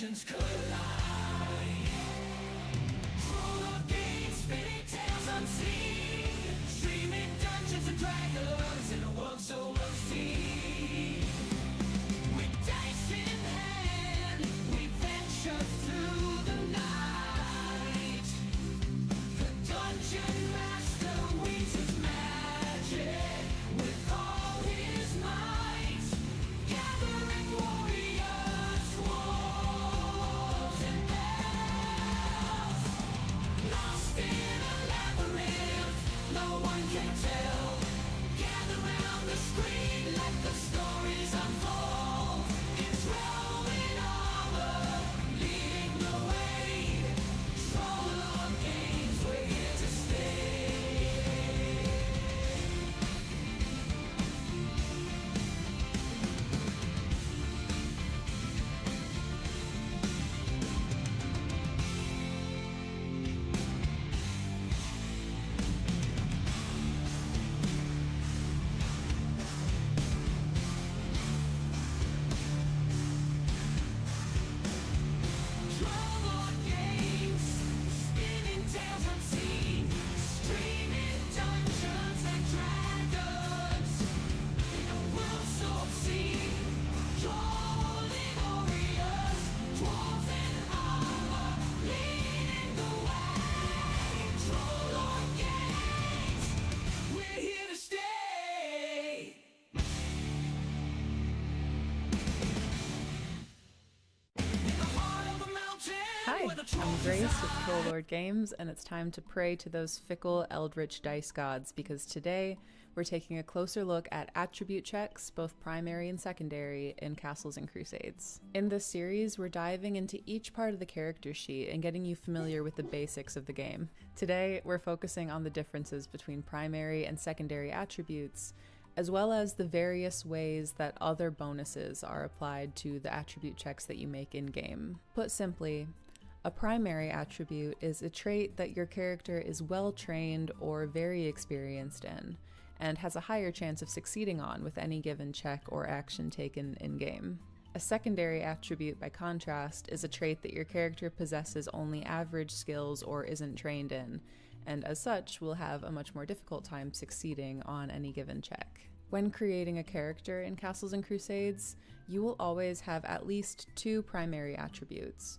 legends collide. Full of games, fairy tales unseen, streaming dungeons and dragons in a world so obscene. With dice in hand, we venture through the night. The dungeon master weaves his magic with all his might, gathering warriors, wolves and bells. Lost in a labyrinth, no one can tell. Gather round the screen, let the stories unfold. It's rolling armor, leading the way. Troll of games, we're here to stay. Troll of games, spinning tales unseen, streaming dungeons and dragons in a world so obscene. Trolling warriors, dwarves in armor, leading the way. Troll of games, we're here to stay. In the heart of the mountain, Hi, where the I'm trolls Grace with reside. Troll Lord Games, and it's time to pray to those fickle eldritch dice gods because today we're taking a closer look at attribute checks, both primary and secondary, in Castles and Crusades. In this series, we're diving into each part of the character sheet and getting you familiar with the basics of the game. Today, we're focusing on the differences between primary and secondary attributes, as well as the various ways that other bonuses are applied to the attribute checks that you make in-game. Put simply, a primary attribute is a trait that your character is well trained or very experienced in, and has a higher chance of succeeding on with any given check or action taken in-game. A secondary attribute, by contrast, is a trait that your character possesses only average skills or isn't trained in, and as such will have a much more difficult time succeeding on any given check. When creating a character in Castles and Crusades, you will always have at least 2 primary attributes.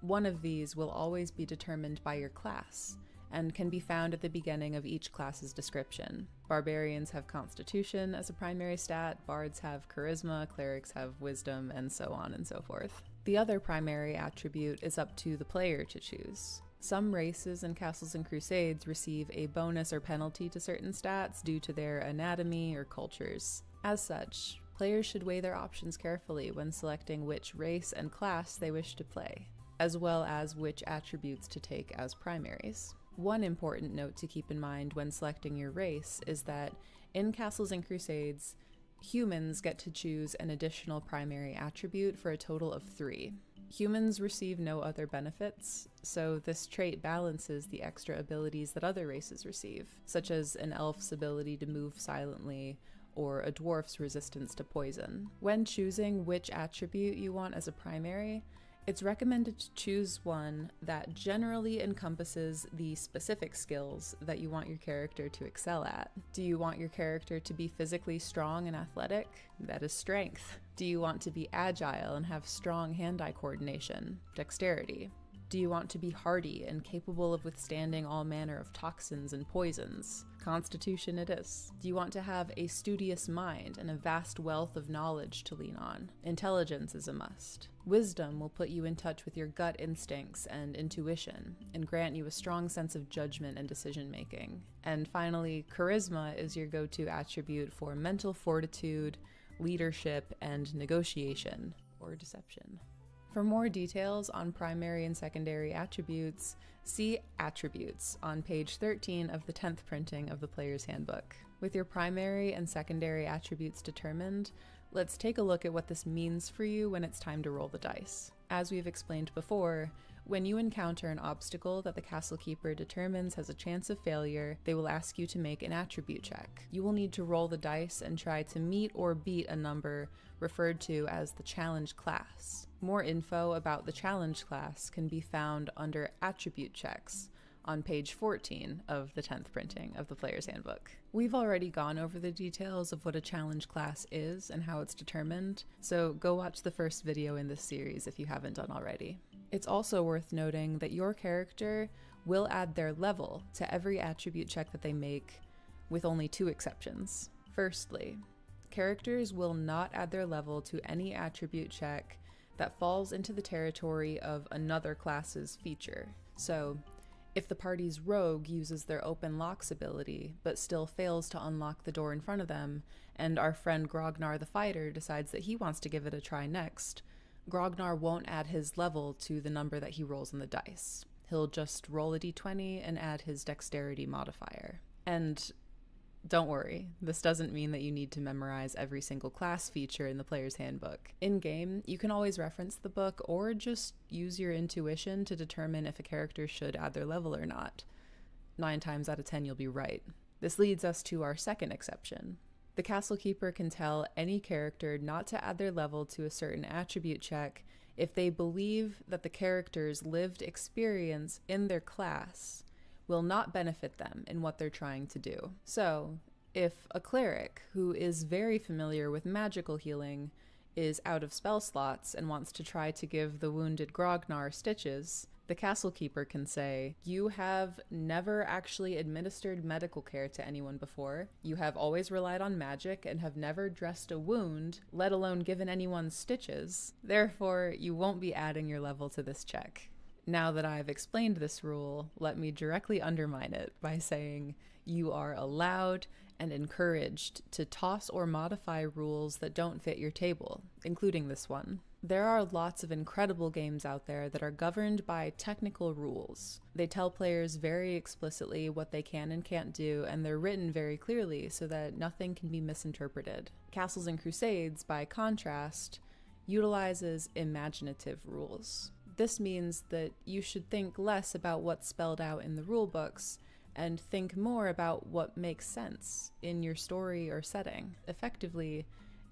One of these will always be determined by your class, and can be found at the beginning of each class's description. Barbarians have Constitution as a primary stat, bards have Charisma, clerics have Wisdom, and so on and so forth. The other primary attribute is up to the player to choose. Some races in Castles and Crusades receive a bonus or penalty to certain stats due to their anatomy or cultures. As such, players should weigh their options carefully when selecting which race and class they wish to play, as well as which attributes to take as primaries. One important note to keep in mind when selecting your race is that in Castles and Crusades, humans get to choose an additional primary attribute for a total of 3. Humans receive no other benefits, so this trait balances the extra abilities that other races receive, such as an elf's ability to move silently or a dwarf's resistance to poison. When choosing which attribute you want as a primary, it's recommended to choose one that generally encompasses the specific skills that you want your character to excel at. Do you want your character to be physically strong and athletic? That is strength. Do you want to be agile and have strong hand-eye coordination? Dexterity. Do you want to be hardy and capable of withstanding all manner of toxins and poisons? Constitution it is. Do you want to have a studious mind and a vast wealth of knowledge to lean on? Intelligence is a must. Wisdom will put you in touch with your gut instincts and intuition, and grant you a strong sense of judgment and decision-making. And finally, charisma is your go-to attribute for mental fortitude, leadership, and negotiation, or deception. For more details on primary and secondary attributes, see Attributes on page 13 of the 10th printing of the Player's Handbook. With your primary and secondary attributes determined, let's take a look at what this means for you when it's time to roll the dice. As we've explained before, when you encounter an obstacle that the Castle Keeper determines has a chance of failure, they will ask you to make an attribute check. You will need to roll the dice and try to meet or beat a number referred to as the challenge class. More info about the challenge class can be found under attribute checks on page 14 of the 10th printing of the Player's Handbook. We've already gone over the details of what a challenge class is and how it's determined, so go watch the first video in this series if you haven't done already. It's also worth noting that your character will add their level to every attribute check that they make, with only 2 exceptions. Firstly, characters will not add their level to any attribute check that falls into the territory of another class's feature. So, if the party's rogue uses their open locks ability, but still fails to unlock the door in front of them, and our friend Grognar the fighter decides that he wants to give it a try next, Grognar won't add his level to the number that he rolls on the dice. He'll just roll a d20 and add his dexterity modifier. And don't worry, this doesn't mean that you need to memorize every single class feature in the Player's Handbook. In-game, you can always reference the book or just use your intuition to determine if a character should add their level or not. 9 times out of 10 you'll be right. This leads us to our second exception. The Castle Keeper can tell any character not to add their level to a certain attribute check if they believe that the character's lived experience in their class will not benefit them in what they're trying to do. So, if a cleric who is very familiar with magical healing is out of spell slots and wants to try to give the wounded Grognar stitches, the Castle Keeper can say, "You have never actually administered medical care to anyone before. You have always relied on magic and have never dressed a wound, let alone given anyone stitches. Therefore, you won't be adding your level to this check." Now that I've explained this rule, let me directly undermine it by saying you are allowed and encouraged to toss or modify rules that don't fit your table, including this one. There are lots of incredible games out there that are governed by technical rules. They tell players very explicitly what they can and can't do, and they're written very clearly so that nothing can be misinterpreted. Castles and Crusades, by contrast, utilizes imaginative rules. This means that you should think less about what's spelled out in the rule books and think more about what makes sense in your story or setting. Effectively,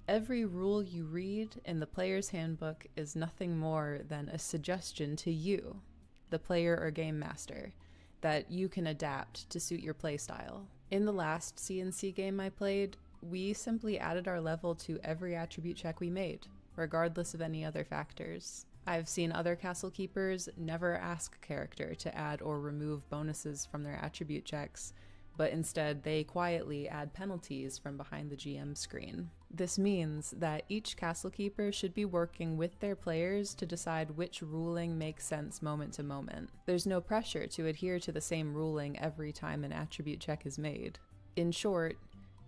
every rule you read in the Player's Handbook is nothing more than a suggestion to you, the player or game master, that you can adapt to suit your playstyle. In the last C&C game I played, we simply added our level to every attribute check we made, regardless of any other factors. I've seen other Castle Keepers never ask a character to add or remove bonuses from their attribute checks, but instead they quietly add penalties from behind the GM screen. This means that each Castle Keeper should be working with their players to decide which ruling makes sense moment to moment. There's no pressure to adhere to the same ruling every time an attribute check is made. In short,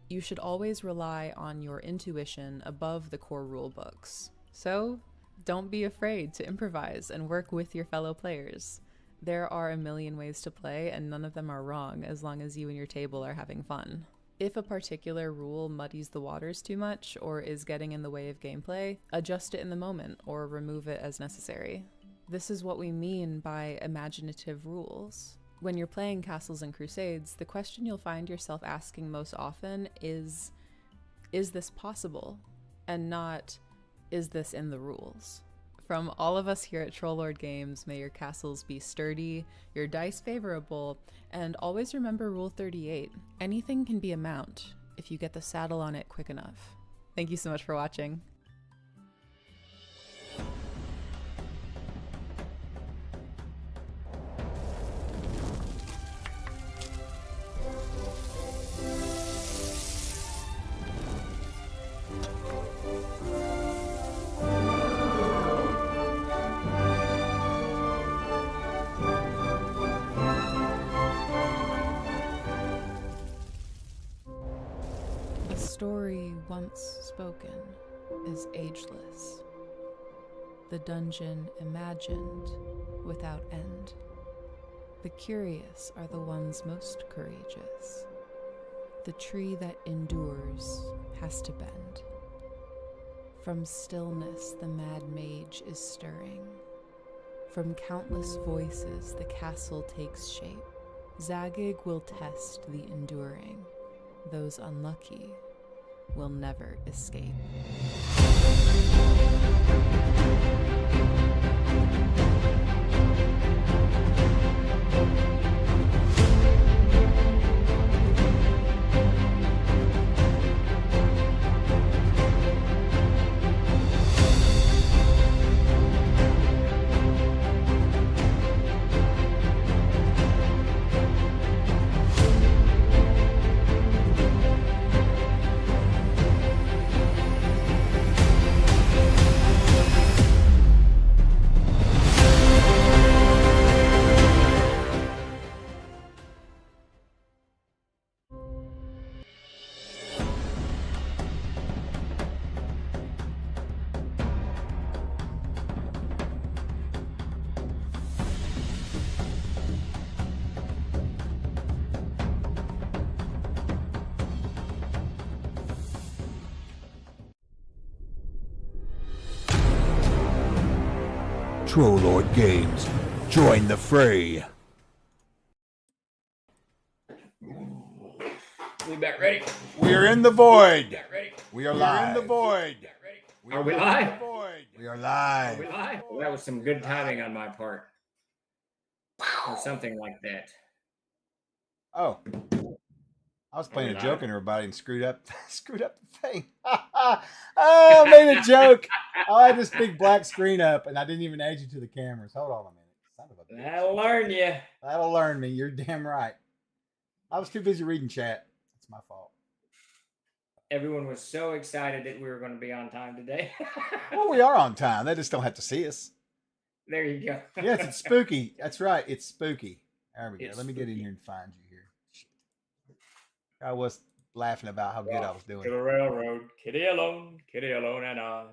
you should always rely on your intuition above the core rule books. So, don't be afraid to improvise and work with your fellow players. There are a million ways to play, and none of them are wrong as long as you and your table are having fun. If a particular rule muddies the waters too much or is getting in the way of gameplay, adjust it in the moment or remove it as necessary. This is what we mean by imaginative rules. When you're playing Castles and Crusades, the question you'll find yourself asking most often is this possible? And not, is this in the rules? From all of us here at Trollord Games, may your castles be sturdy, your dice favorable, and always remember Rule 38. Anything can be a mount if you get the saddle on it quick enough. Thank you so much for watching. A story once spoken is ageless. The dungeon imagined without end. The curious are the ones most courageous. The tree that endures has to bend. From stillness the mad mage is stirring. From countless voices the castle takes shape. Zagig will test the enduring. Those unlucky will never escape. Trollord Games. Join the fray. We back ready. We are in the void. Back ready. We are live. In the void. Back ready. Are we live? We are live. Are we live? Well, that was some good timing on my part. Or something like that. Oh. I was playing a joke on everybody and screwed up the thing. Oh, I made a joke. I had this big black screen up and I didn't even add you to the cameras. Hold on a minute. Son of a bitch. That'll learn you. That'll learn me. You're damn right. I was too busy reading chat. It's my fault. Everyone was so excited that we were going to be on time today. Well, we are on time. They just don't have to see us. There you go. Yes, it's spooky. That's right. It's spooky. There we go. It's Let me get in spooky. here and find you here. Shit. I was laughing about how good I was To doing. the railroad, kitty alone, and I.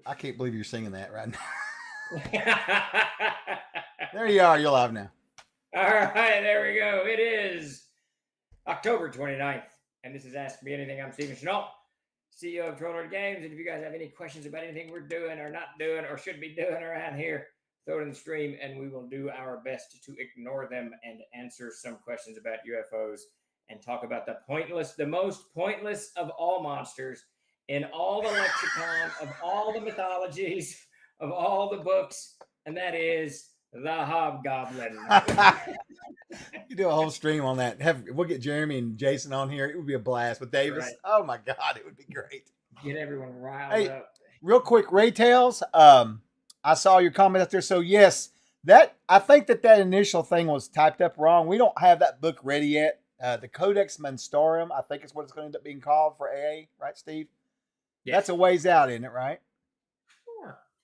I can't believe you're singing that right now. There you are. You're live now. All right, there we go. It is October 29th, and this is Ask Me Anything. I'm Stephen Chenault, CEO of Chenault Games, and if you guys have any questions about anything we're doing or not doing or should be doing around here, throw it in the stream, and we will do our best to ignore them and answer some questions about UFOs and talk about the most pointless of all monsters in all the lexicon of all the mythologies of all the books, and that is the Hobgoblin. You do a whole stream on that. We'll get Jeremy and Jason on here. It would be a blast with Davis. Right. Oh my God, it would be great. Get everyone riled Hey, up. Real quick, Ray Tales. I saw your comment out there. So yes, I think that initial thing was typed up wrong. We don't have that book ready yet. The Codex Monstorum, I think is what it's going to end up being called for A.A. Right, Steve? Yes. That's a ways out, isn't it? Right?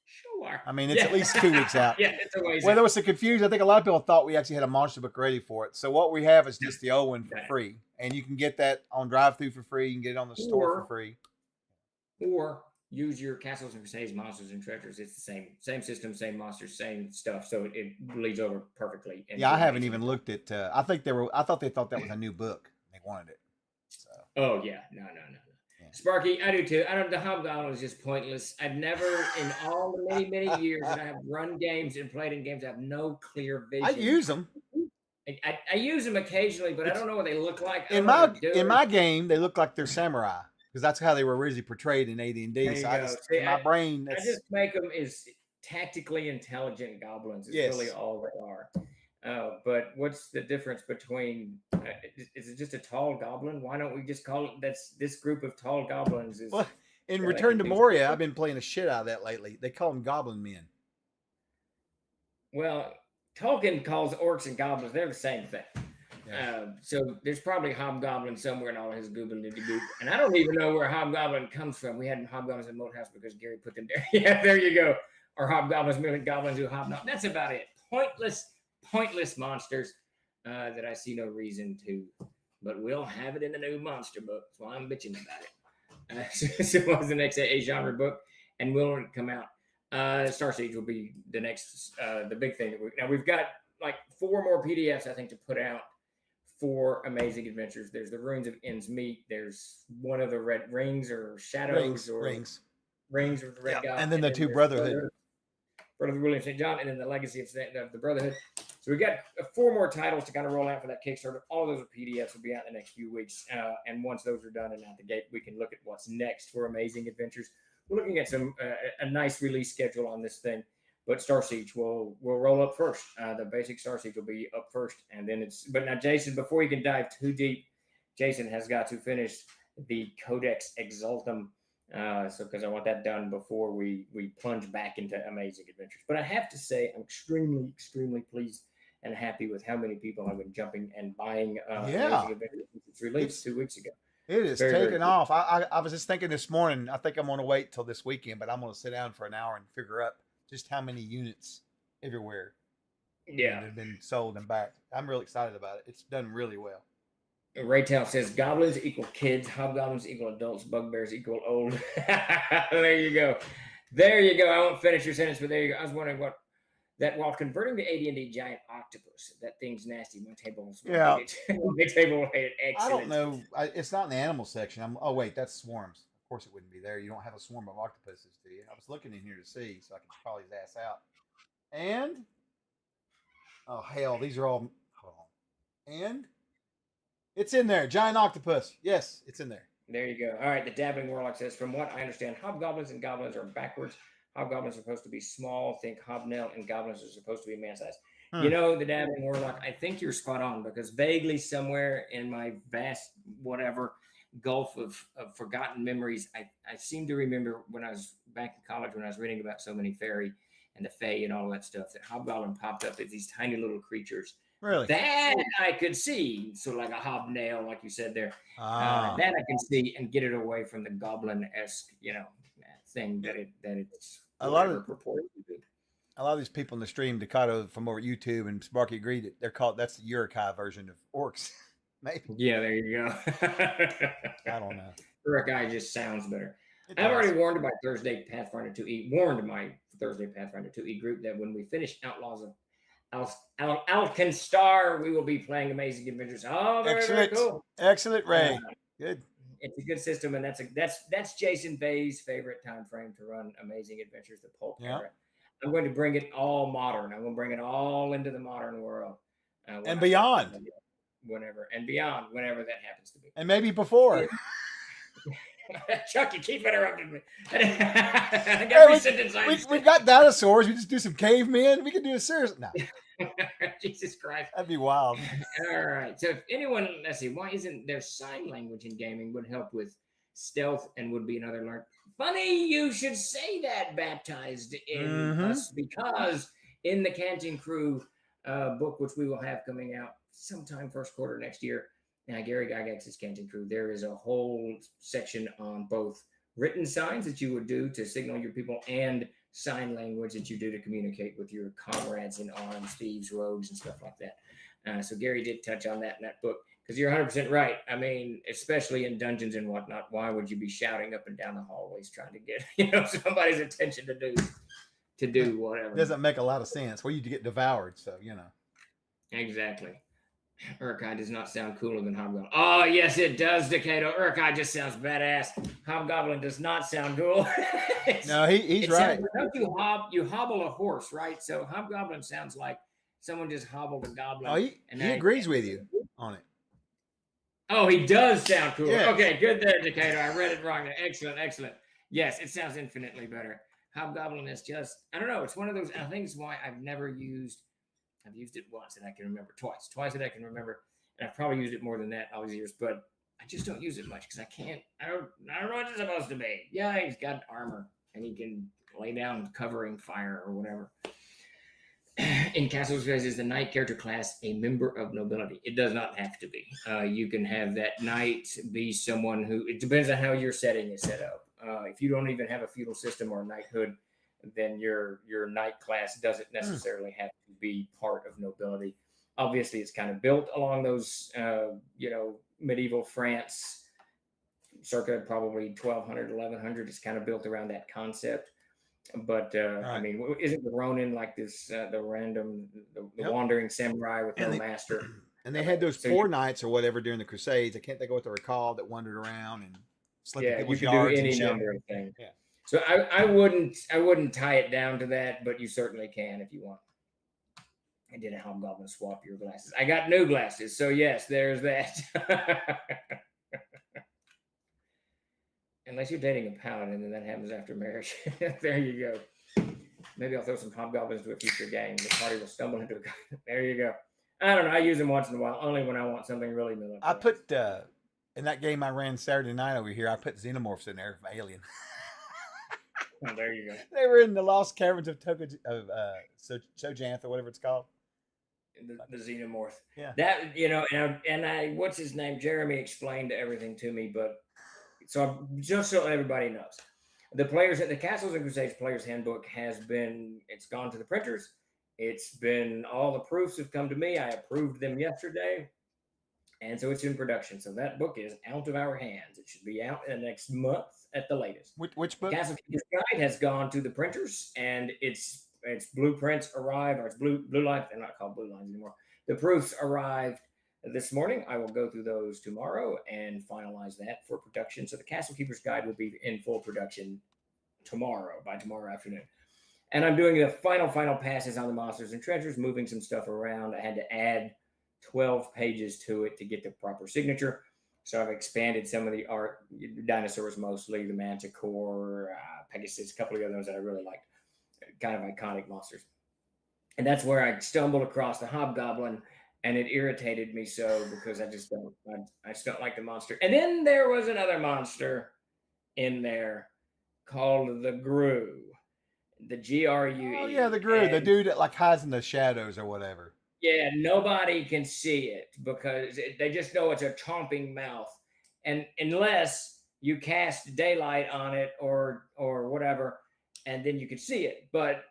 Sure. I mean, it's at least 2 weeks out. Yeah, it's a ways Well, out. there was some confusion. I think a lot of people thought we actually had a monster book ready for it. So what we have is just the old one for free, and you can get that on drive-through for free. You can get it on the store for free. Or use your Castles and Crusades, Monsters and Treasures. It's the same system, same monsters, same stuff. So it bleeds over perfectly. Yeah, I haven't even looked at. I thought they thought that was a new book. They wanted it. So. Oh yeah, no. Yeah. Sparky, I do too. The Hobgoblin is just pointless. I've never, in all the many years that I have run games and played in games, I have no clear vision. I use them. I use them occasionally, but I don't know what they look like. In my game, they look like they're samurai because that's how they were originally portrayed in AD&D. So my brain. I just make them as tactically intelligent goblins. Is really all they are. But what's the difference between? Is it just a tall goblin? Why don't we just call it? This group of tall goblins is. Well, in Return to Moria, I've been playing the shit out of that lately. They call them Goblin Men. Well, Tolkien calls orcs and goblins. They're the same thing. Yeah. So there's probably hobgoblin somewhere in all his goobly goop, and I don't even know where hobgoblin comes from. We had hobgoblins in Moat House because Gary put them there. Yeah, there you go. Or hobgoblins, million goblins who hobnob. That's about it. Pointless monsters that I see no reason to, but we'll have it in the new monster book. That's why I'm bitching about it. So what's the next A genre book, and will it come out? Star Siege will be the next, the big thing. We've got like 4 more PDFs I think to put out for Amazing Adventures. There's the Runes of Innsmeet. There's one of the Red Rings or Shadows Rings. Rings of the Red God. And then the 2 Brotherhood. Brother William St. John, and then the Legacy of the Brotherhood. So we got 4 more titles to kind of roll out for that Kickstarter. All of those PDFs will be out in the next few weeks. And once those are done and out the gate, we can look at what's next for Amazing Adventures. We're looking at a nice release schedule on this thing. But Star Siege will roll up first. The basic Star Siege will be up first, and then But now, Jason, before you can dive too deep, Jason has got to finish the Codex Exultum. Because I want that done before we plunge back into Amazing Adventures. But I have to say, I'm extremely, extremely pleased and happy with how many people have been jumping and buying Amazing Adventures since it's released 2 weeks ago. It is taken off. I was just thinking this morning. I think I'm going to wait till this weekend, but I'm going to sit down for an hour and figure out just how many units everywhere have been sold and backed. I'm really excited about it. It's done really well. Raytail says goblins equal kids, hobgoblins equal adults, bugbears equal old. There you go. I won't finish your sentence, but there you go. I was wondering while converting the AD&D giant octopus, that thing's nasty. My table was my table had excellent. I don't know. It's not in the animal section. Oh wait, that's swarms. Of course it wouldn't be there. You don't have a swarm of octopuses, do you? I was looking in here to see so I could call his ass out. And oh hell, these are all. Hold on. And it's in there. Giant octopus. Yes, it's in there. There you go. All right. The Dabbling Warlock says, from what I understand, hobgoblins and goblins are backwards. Hobgoblins are supposed to be small. Think hobnail, and goblins are supposed to be man-sized. You know, the Dabbling Warlock, I think you're spot on, because vaguely somewhere in my vast whatever gulf of forgotten memories, I seem to remember when I was back in college, when I was reading about so many fairy and the fae and all that stuff, that hobgoblin popped up as these tiny little creatures. Really? That I could see, sort of like a hobnail, like you said there. That I can see and get it away from the goblin-esque, thing that it's a lot of purported to be. A lot of these people in the stream, Dakota from over at YouTube and Sparky agreed that they're called. That's the Urukai version of orcs. Maybe. Yeah, there you go. I don't know. Urukai just sounds better. I've already warned my Thursday Pathfinder 2E group that when we finish Outlaws of Alkenstar, we will be playing Amazing Adventures. Oh, very cool. Excellent, Ray. Good. It's a good system, and that's Jason Bay's favorite time frame to run Amazing Adventures, the pulp era. I'm going to bring it all modern. I'm going to bring it all into the modern world. And beyond. Whenever that happens to be. And maybe before. Chuck, you keep interrupting me. We've got dinosaurs. We just do some cavemen. We could do a series. No. Jesus Christ. That'd be wild. All right. So if anyone, let's see, why isn't there sign language in gaming would help with stealth and would be another learn. Funny you should say that, Baptized in us, because in the Canting Crew book, which we will have coming out sometime first quarter next year, Gary Gygax's Canting Crew, there is a whole section on both written signs that you would do to signal your people and sign language that you do to communicate with your comrades in arms, thieves, rogues, and stuff like that. So Gary did touch on that in that book, because you're 100% right. I mean, especially in dungeons and whatnot, why would you be shouting up and down the hallways trying to get somebody's attention to do whatever? It doesn't make a lot of sense. Well, you get devoured, so Exactly. Urkai does not sound cooler than Hobgoblin. Oh, yes, it does, Decato. Urkai just sounds badass. Hobgoblin does not sound cool. No, he's right. Don't you hobble a horse, right? So Hobgoblin sounds like someone just hobbled a goblin. Oh, he agrees with you on it. Oh, he does sound cool. Yes. Okay, good there, Decato. I read it wrong there. Excellent. Yes, it sounds infinitely better. Hobgoblin is just, I don't know. It's one of those, I think it's why I've used it once and I can remember twice that I can remember. And I've probably used it more than that all these years, but I just don't use it much because I don't know what it's supposed to be. Yeah, he's got armor and he can lay down covering fire or whatever. In Castles is the knight character class a member of nobility? It does not have to be. You can have that knight be someone who, it depends on how your setting is set up. If you don't even have a feudal system or knighthood, then your knight class doesn't necessarily have to be part of nobility. Obviously, it's kind of built along those, medieval France, circa probably 1200, 1100. It's kind of built around that concept. But right. I mean, isn't the Ronin like this? The wandering samurai with no master. And they had those four knights or whatever during the Crusades. I can't think of what they were called that wandered around and slept in people's yards. You could do any number of things. Yeah. So I wouldn't tie it down to that, but you certainly can if you want. I did a hobgoblin swap your glasses. I got new glasses, so yes, there's that. Unless you're dating a paladin, then that happens after marriage. There you go. Maybe I'll throw some hobgoblins to a future game. The party will stumble into a. There you go. I don't know. I use them once in a while, only when I want something really military. I put in that game I ran Saturday night over here. I put xenomorphs in there from Alien. Oh, there you go. They were in the Lost Caverns of Sojanth or whatever it's called. The xenomorph. Yeah. That and I what's his name? Jeremy explained everything to me, but just so everybody knows, the Castles and Crusades Players Handbook it's gone to the printers. It's been all the proofs have come to me. I approved them yesterday, and so it's in production. So that book is out of our hands. It should be out in the next month at the latest. Which book? Castle Keeper's Guide has gone to the printers, and its blueprints arrived, or it's blue line. They're not called blue lines anymore. The proofs arrived this morning. I will go through those tomorrow and finalize that for production. So the Castle Keeper's Guide will be in full production by tomorrow afternoon. And I'm doing the final passes on the Monsters and Treasures, moving some stuff around. I had to add 12 pages to it to get the proper signature. So I've expanded some of the art, dinosaurs mostly, the Manticore, Pegasus, a couple of other ones that I really liked, kind of iconic monsters. And that's where I stumbled across the Hobgoblin, and it irritated me so because I just don't like the monster. And then there was another monster in there called the Grue. The GRUE. Oh yeah, the Grue, the dude that like hides in the shadows or whatever. Yeah, nobody can see it because they just know it's a chomping mouth, and unless you cast daylight on it or whatever, and then you can see it. But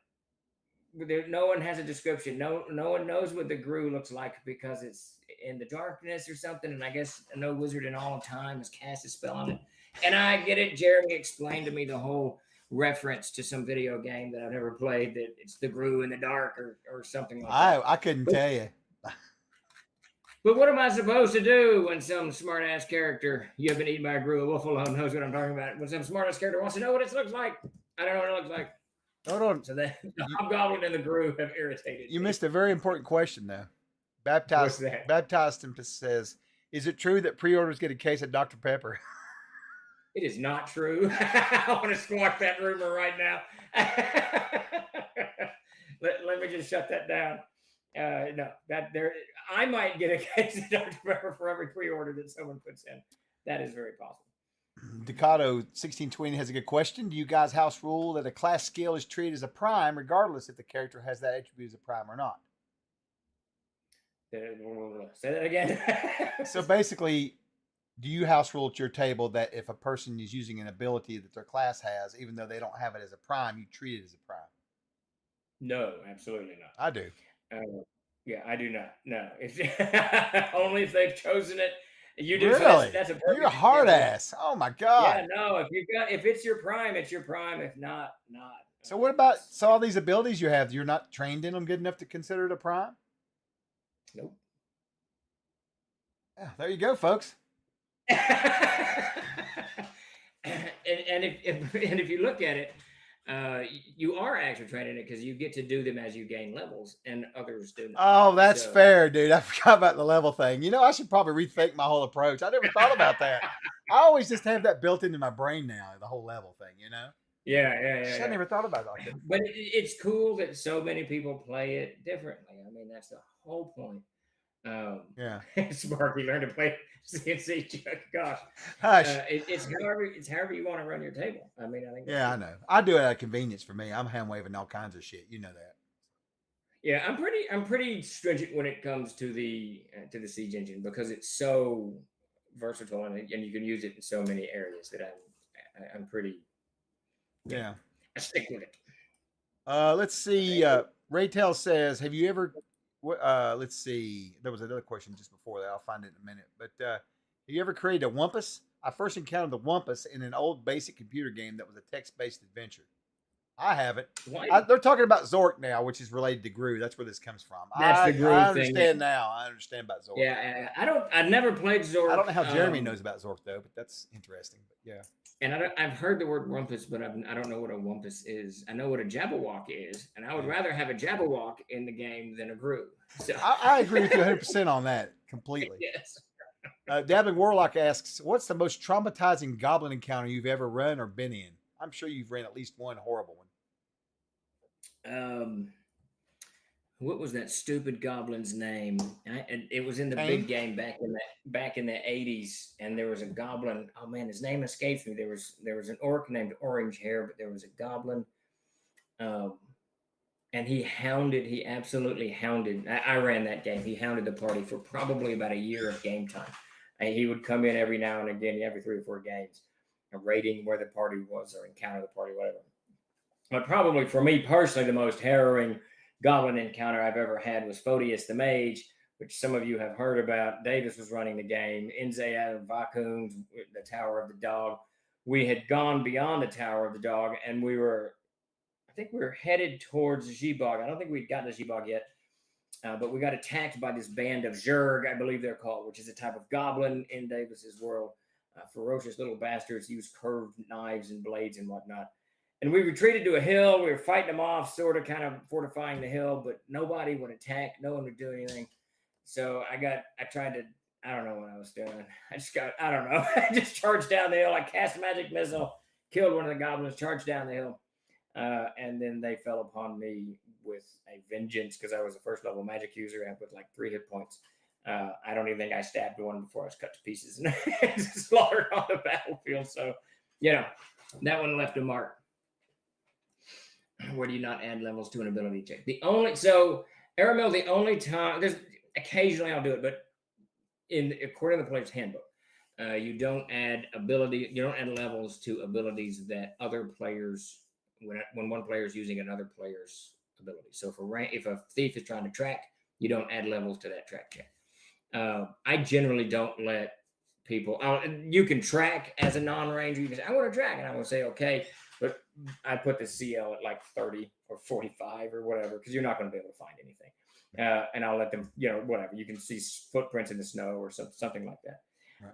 no one has a description. No one knows what the Grue looks like because it's in the darkness or something. And I guess no wizard in all time has cast a spell on it. And I get it. Jeremy explained to me the whole reference to some video game that I've never played, that it's the Grue in the dark or something like that. I couldn't tell you. But what am I supposed to do when some smart ass character, you have been eaten by a Grue, a wolf alone knows what I'm talking about, when some smart ass character wants to know what it looks like? I don't know what it looks like. Hold on. So the Hobgoblin and the Grue have irritated You me. missed a very important question though. Baptized says, is it true that pre-orders get a case of Dr. Pepper? It is not true. I want to squawk that rumor right now. let me just shut that down. No, I might get a case of Dr. Pepper for every pre-order that someone puts in. That is very possible. Decado 1620 has a good question. Do you guys house rule that a class skill is treated as a prime regardless if the character has that attribute as a prime or not? Say that again. So basically, do you house rule at your table that if a person is using an ability that their class has, even though they don't have it as a prime, you treat it as a prime? No, absolutely not. I do. Yeah, I do not. No, only if they've chosen it. You do. Really? So that's you're a hard ass. Oh my god. Yeah, no. If it's your prime, it's your prime. If not, not. So what about all these abilities you have? You're not trained in them good enough to consider it a prime? Nope. Yeah, there you go, folks. and if you look at it, you are actually training it because you get to do them as you gain levels, and others do not. Oh, that's fair, dude. I forgot about the level thing. You know, I should probably rethink my whole approach. I never thought about that. I always just have that built into my brain now, the whole level thing, you know? Yeah. I never thought about it like that. But it's cool that so many people play it differently. I mean, that's the whole point. Yeah. Sparky learned to play CNC. Gosh, Hush. It's however you want to run your table. I mean, I think. Yeah, I know. I do it out of convenience for me. I'm hand waving all kinds of shit. You know that. Yeah, I'm pretty stringent when it comes to the Siege engine because it's so versatile and you can use it in so many areas that I'm pretty. Yeah. I stick with it. Let's see. Raytail says, have you ever? Let's see. There was another question just before that. I'll find it in a minute. But have you ever created a Wumpus? I first encountered the Wumpus in an old basic computer game that was a text-based adventure. I haven't. They're talking about Zork now, which is related to Grue. That's where this comes from. That's the Grue I thing. understand now. I understand about Zork. Yeah, I never played Zork. I don't know how Jeremy knows about Zork though, but that's interesting. But yeah. And I've heard the word rumpus, but I don't know what a wumpus is. I know what a jabberwock is, and I would Yeah. rather have a jabberwock in the game than a grue. So I agree with you 100% on that completely. yes. Dabbling Warlock asks, "What's the most traumatizing goblin encounter you've ever run or been in?" I'm sure you've ran at least one horrible one. Um, what was that stupid goblin's name? And it was in the big Kane? game back in the 80s, and there was a goblin. Oh man, his name escapes me. There was an orc named Orange Hair, but there was a goblin. Um, and he absolutely hounded. I ran that game. He hounded the party for probably about a year of game time. And he would come in every now and again, every 3 or 4 games, rating where the party was or encounter the party, whatever. But probably for me personally, the most harrowing goblin encounter I've ever had was Photius the Mage, which some of you have heard about. Davis was running the game. Inze Vacuums, the Tower of the Dog. We had gone beyond the Tower of the Dog, and I think we were headed towards Zibog. I don't think we'd gotten to Zibog yet, but we got attacked by this band of Zerg, I believe they're called, which is a type of goblin in Davis's world. Ferocious little bastards use curved knives and blades and whatnot. And we retreated to a hill. We were fighting them off, sort of kind of fortifying the hill, but nobody would attack. No one would do anything. So I tried to, I don't know what I was doing. I don't know. I just charged down the hill. I cast a magic missile, killed one of the goblins, charged down the hill. And then they fell upon me with a vengeance because I was a first level magic user and with like 3 hit points. I don't even think I stabbed one before I was cut to pieces and slaughtered on the battlefield. So, that one left a mark. Where do you not add levels to an ability check? Aramil, the only time there's occasionally I'll do it, but according to the player's handbook, you don't add levels to abilities that other players when one player is using another player's ability. So if a thief is trying to track, you don't add levels to that track check. I generally don't let people. You can track as a non-ranger. You can say, "I want to track," and I will say, "Okay," but I put the CL at like 30 or 45 or whatever because you're not going to be able to find anything. And I'll let them, whatever. You can see footprints in the snow or something like that.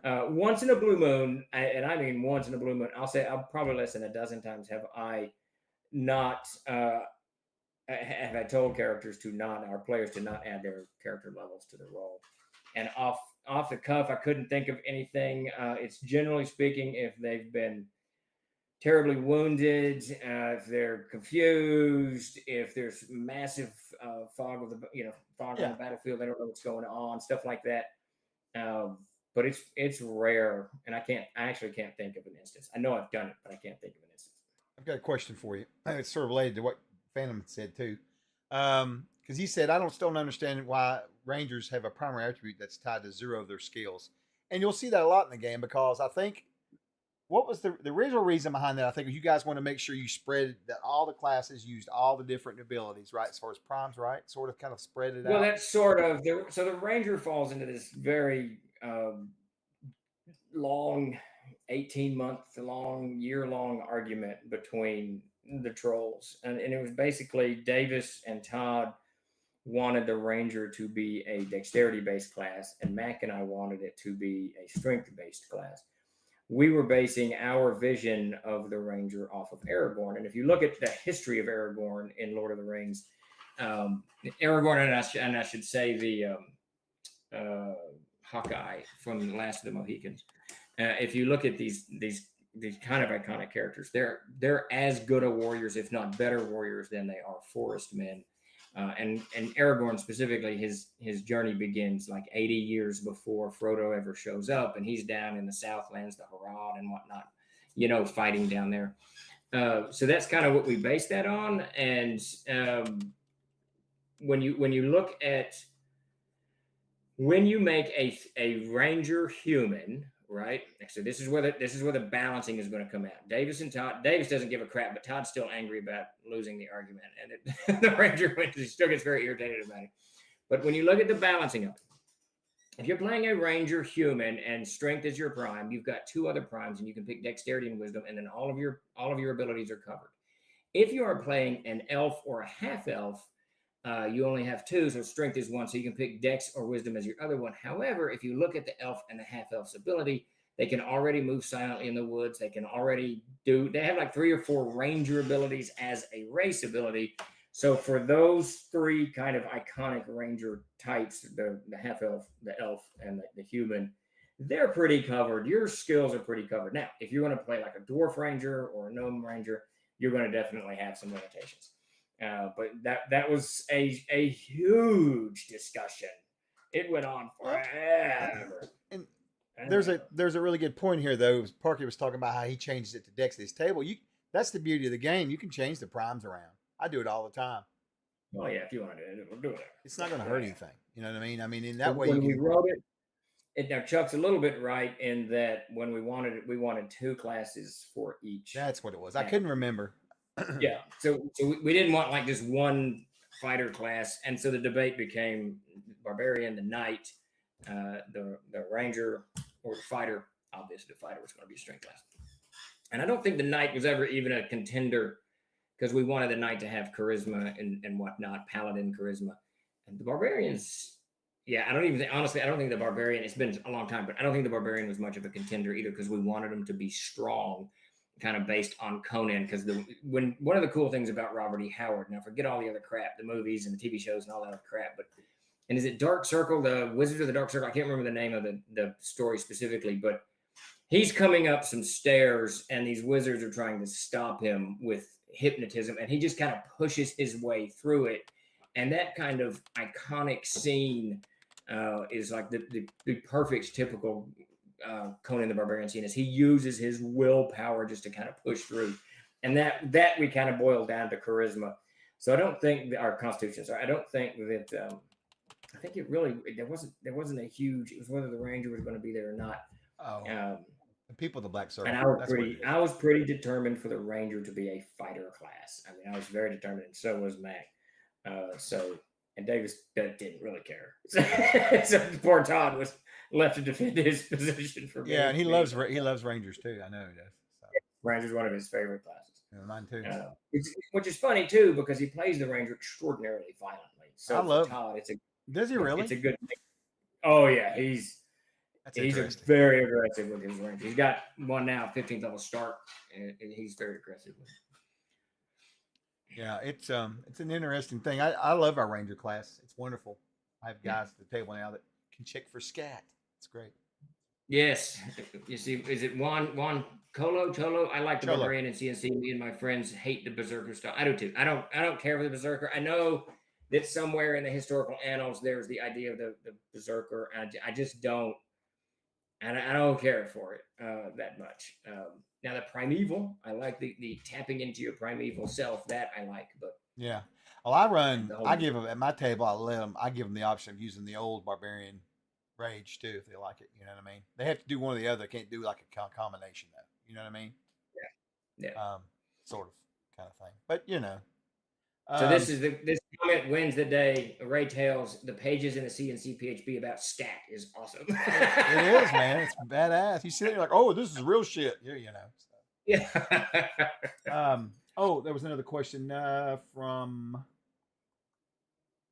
Right. Once in a blue moon, and I mean once in a blue moon, I'll probably less than a dozen times have I not have I told characters our players to not add their character levels to the roll. And off the cuff, I couldn't think of anything. It's generally speaking, if they've been terribly wounded, if they're confused, if there's massive fog on the battlefield, they don't know what's going on, stuff like that. But it's rare, and I actually can't think of an instance. I know I've done it, but I can't think of an instance. I've got a question for you. It's sort of related to what Phantom said too, because he said, "I still don't understand why Rangers have a primary attribute that's tied to 0 of their skills," and you'll see that a lot in the game because I think what was the original reason behind that? I think you guys want to make sure you spread that all the classes used all the different abilities, right? As far as primes, right? Sort of kind of spread it out. Well, that's sort of so the Ranger falls into this very long 18-month long, year-long argument between the trolls. And it was basically Davis and Todd wanted the Ranger to be a dexterity-based class, and Mac and I wanted it to be a strength-based class. We were basing our vision of the Ranger off of Aragorn. And if you look at the history of Aragorn in Lord of the Rings, Aragorn, and I should say the Hawkeye from The Last of the Mohicans, if you look at these kind of iconic characters, they're as good a warriors, if not better warriors, than they are forest men. And Aragorn specifically, his journey begins like 80 years before Frodo ever shows up, and he's down in the Southlands, the Harad and whatnot, fighting down there. So that's kind of what we base that on. And when you make a Ranger human, right? So this is where the balancing is going to come out. Davis doesn't give a crap, but Todd's still angry about losing the argument, and the Ranger wins. He still gets very irritated about it. But when you look at the balancing of it, if you're playing a Ranger human and strength is your prime, you've got 2 other primes, and you can pick dexterity and wisdom, and then all of your abilities are covered. If you are playing an elf or a half elf, you only have 2, so strength is 1, so you can pick dex or wisdom as your other one. However, if you look at the elf and the half elf's ability, They can already move silently in the woods. They can already do. They have like 3 or 4 ranger abilities as a race ability. So for those 3 kind of iconic ranger types, the half elf, the elf, and the human, they're pretty covered. Your skills are pretty covered. Now, if you're going to play like a dwarf ranger or a gnome ranger, you're going to definitely have some limitations. But that was a huge discussion. It went on forever. And there's a really good point here though. Parker was talking about how he changed it to Dexy's table. That's the beauty of the game. You can change the primes around. I do it all the time. Oh yeah, if you want to do it, we'll do it. It's not going to hurt anything. You know what I mean? I mean, in that way, when we wrote it, now Chuck's a little bit right in that when we wanted it, we wanted 2 classes for each. That's what it was. I couldn't remember. Yeah, so we didn't want like just one fighter class, and so the debate became barbarian, the knight, the ranger, or the fighter. Obviously, the fighter was going to be a strength class, and I don't think the knight was ever even a contender because we wanted the knight to have charisma and whatnot, paladin charisma, and the barbarians. Yeah, I don't even think, honestly, I don't think the barbarian. It's been a long time, but I don't think the barbarian was much of a contender either because we wanted him to be strong, kind of based on Conan. Because one of the cool things about Robert E. Howard, now forget all the other crap, the movies and the TV shows and all that other crap, but and is it Dark Circle, the Wizards of the Dark Circle? I can't remember the name of the story specifically, but he's coming up some stairs and these wizards are trying to stop him with hypnotism, and he just kind of pushes his way through it. And that kind of iconic scene is like the perfect typical Conan the Barbarian scene is he uses his willpower just to kind of push through. And that we kind of boiled down to charisma. So I don't think our constitutions are, I don't think that, I think it really, there wasn't a huge, it was whether the ranger was going to be there or not. Oh, the people of the Black Circle. And I was pretty determined for the ranger to be a fighter class. I mean, I was very determined, and so was Mac. And Davis didn't really care. So poor Todd was left to defend his position for me. Yeah, and he loves Rangers too. I know he does. So. Ranger's one of his favorite classes. Yeah, mine too. Which is funny too because he plays the ranger extraordinarily violently. So I love Todd. Does he really? It's a good thing. Oh yeah, he's very aggressive with his ranger. He's got one now, 15th level start, and he's very aggressive with it. Yeah, it's an interesting thing. I love our ranger class. It's wonderful. I have guys at the table now that can check for scat. It's great. Yes, you see, is it Juan Cholo? I like the Cholo. barbarian and CNC. Me and my friends hate the berserker stuff. I do too. I don't care for the berserker. I know that somewhere in the historical annals there's the idea of the berserker. I just don't. And I don't care for it that much. Now the primeval, I like the tapping into your primeval self. That I like, but yeah. Well, I give them at my table. I give them the option of using the old barbarian rage too if they like it. You know what I mean? They have to do one or the other. They can't do like a combination though. You know what I mean? Yeah. Sort of kind of thing. But you know. So this comment wins the day. Ray Tales, the pages in the CNC PHP about stat is awesome. It is, man. It's badass. You see it, you're like, oh, this is real shit. You know. So. Yeah. There was another question from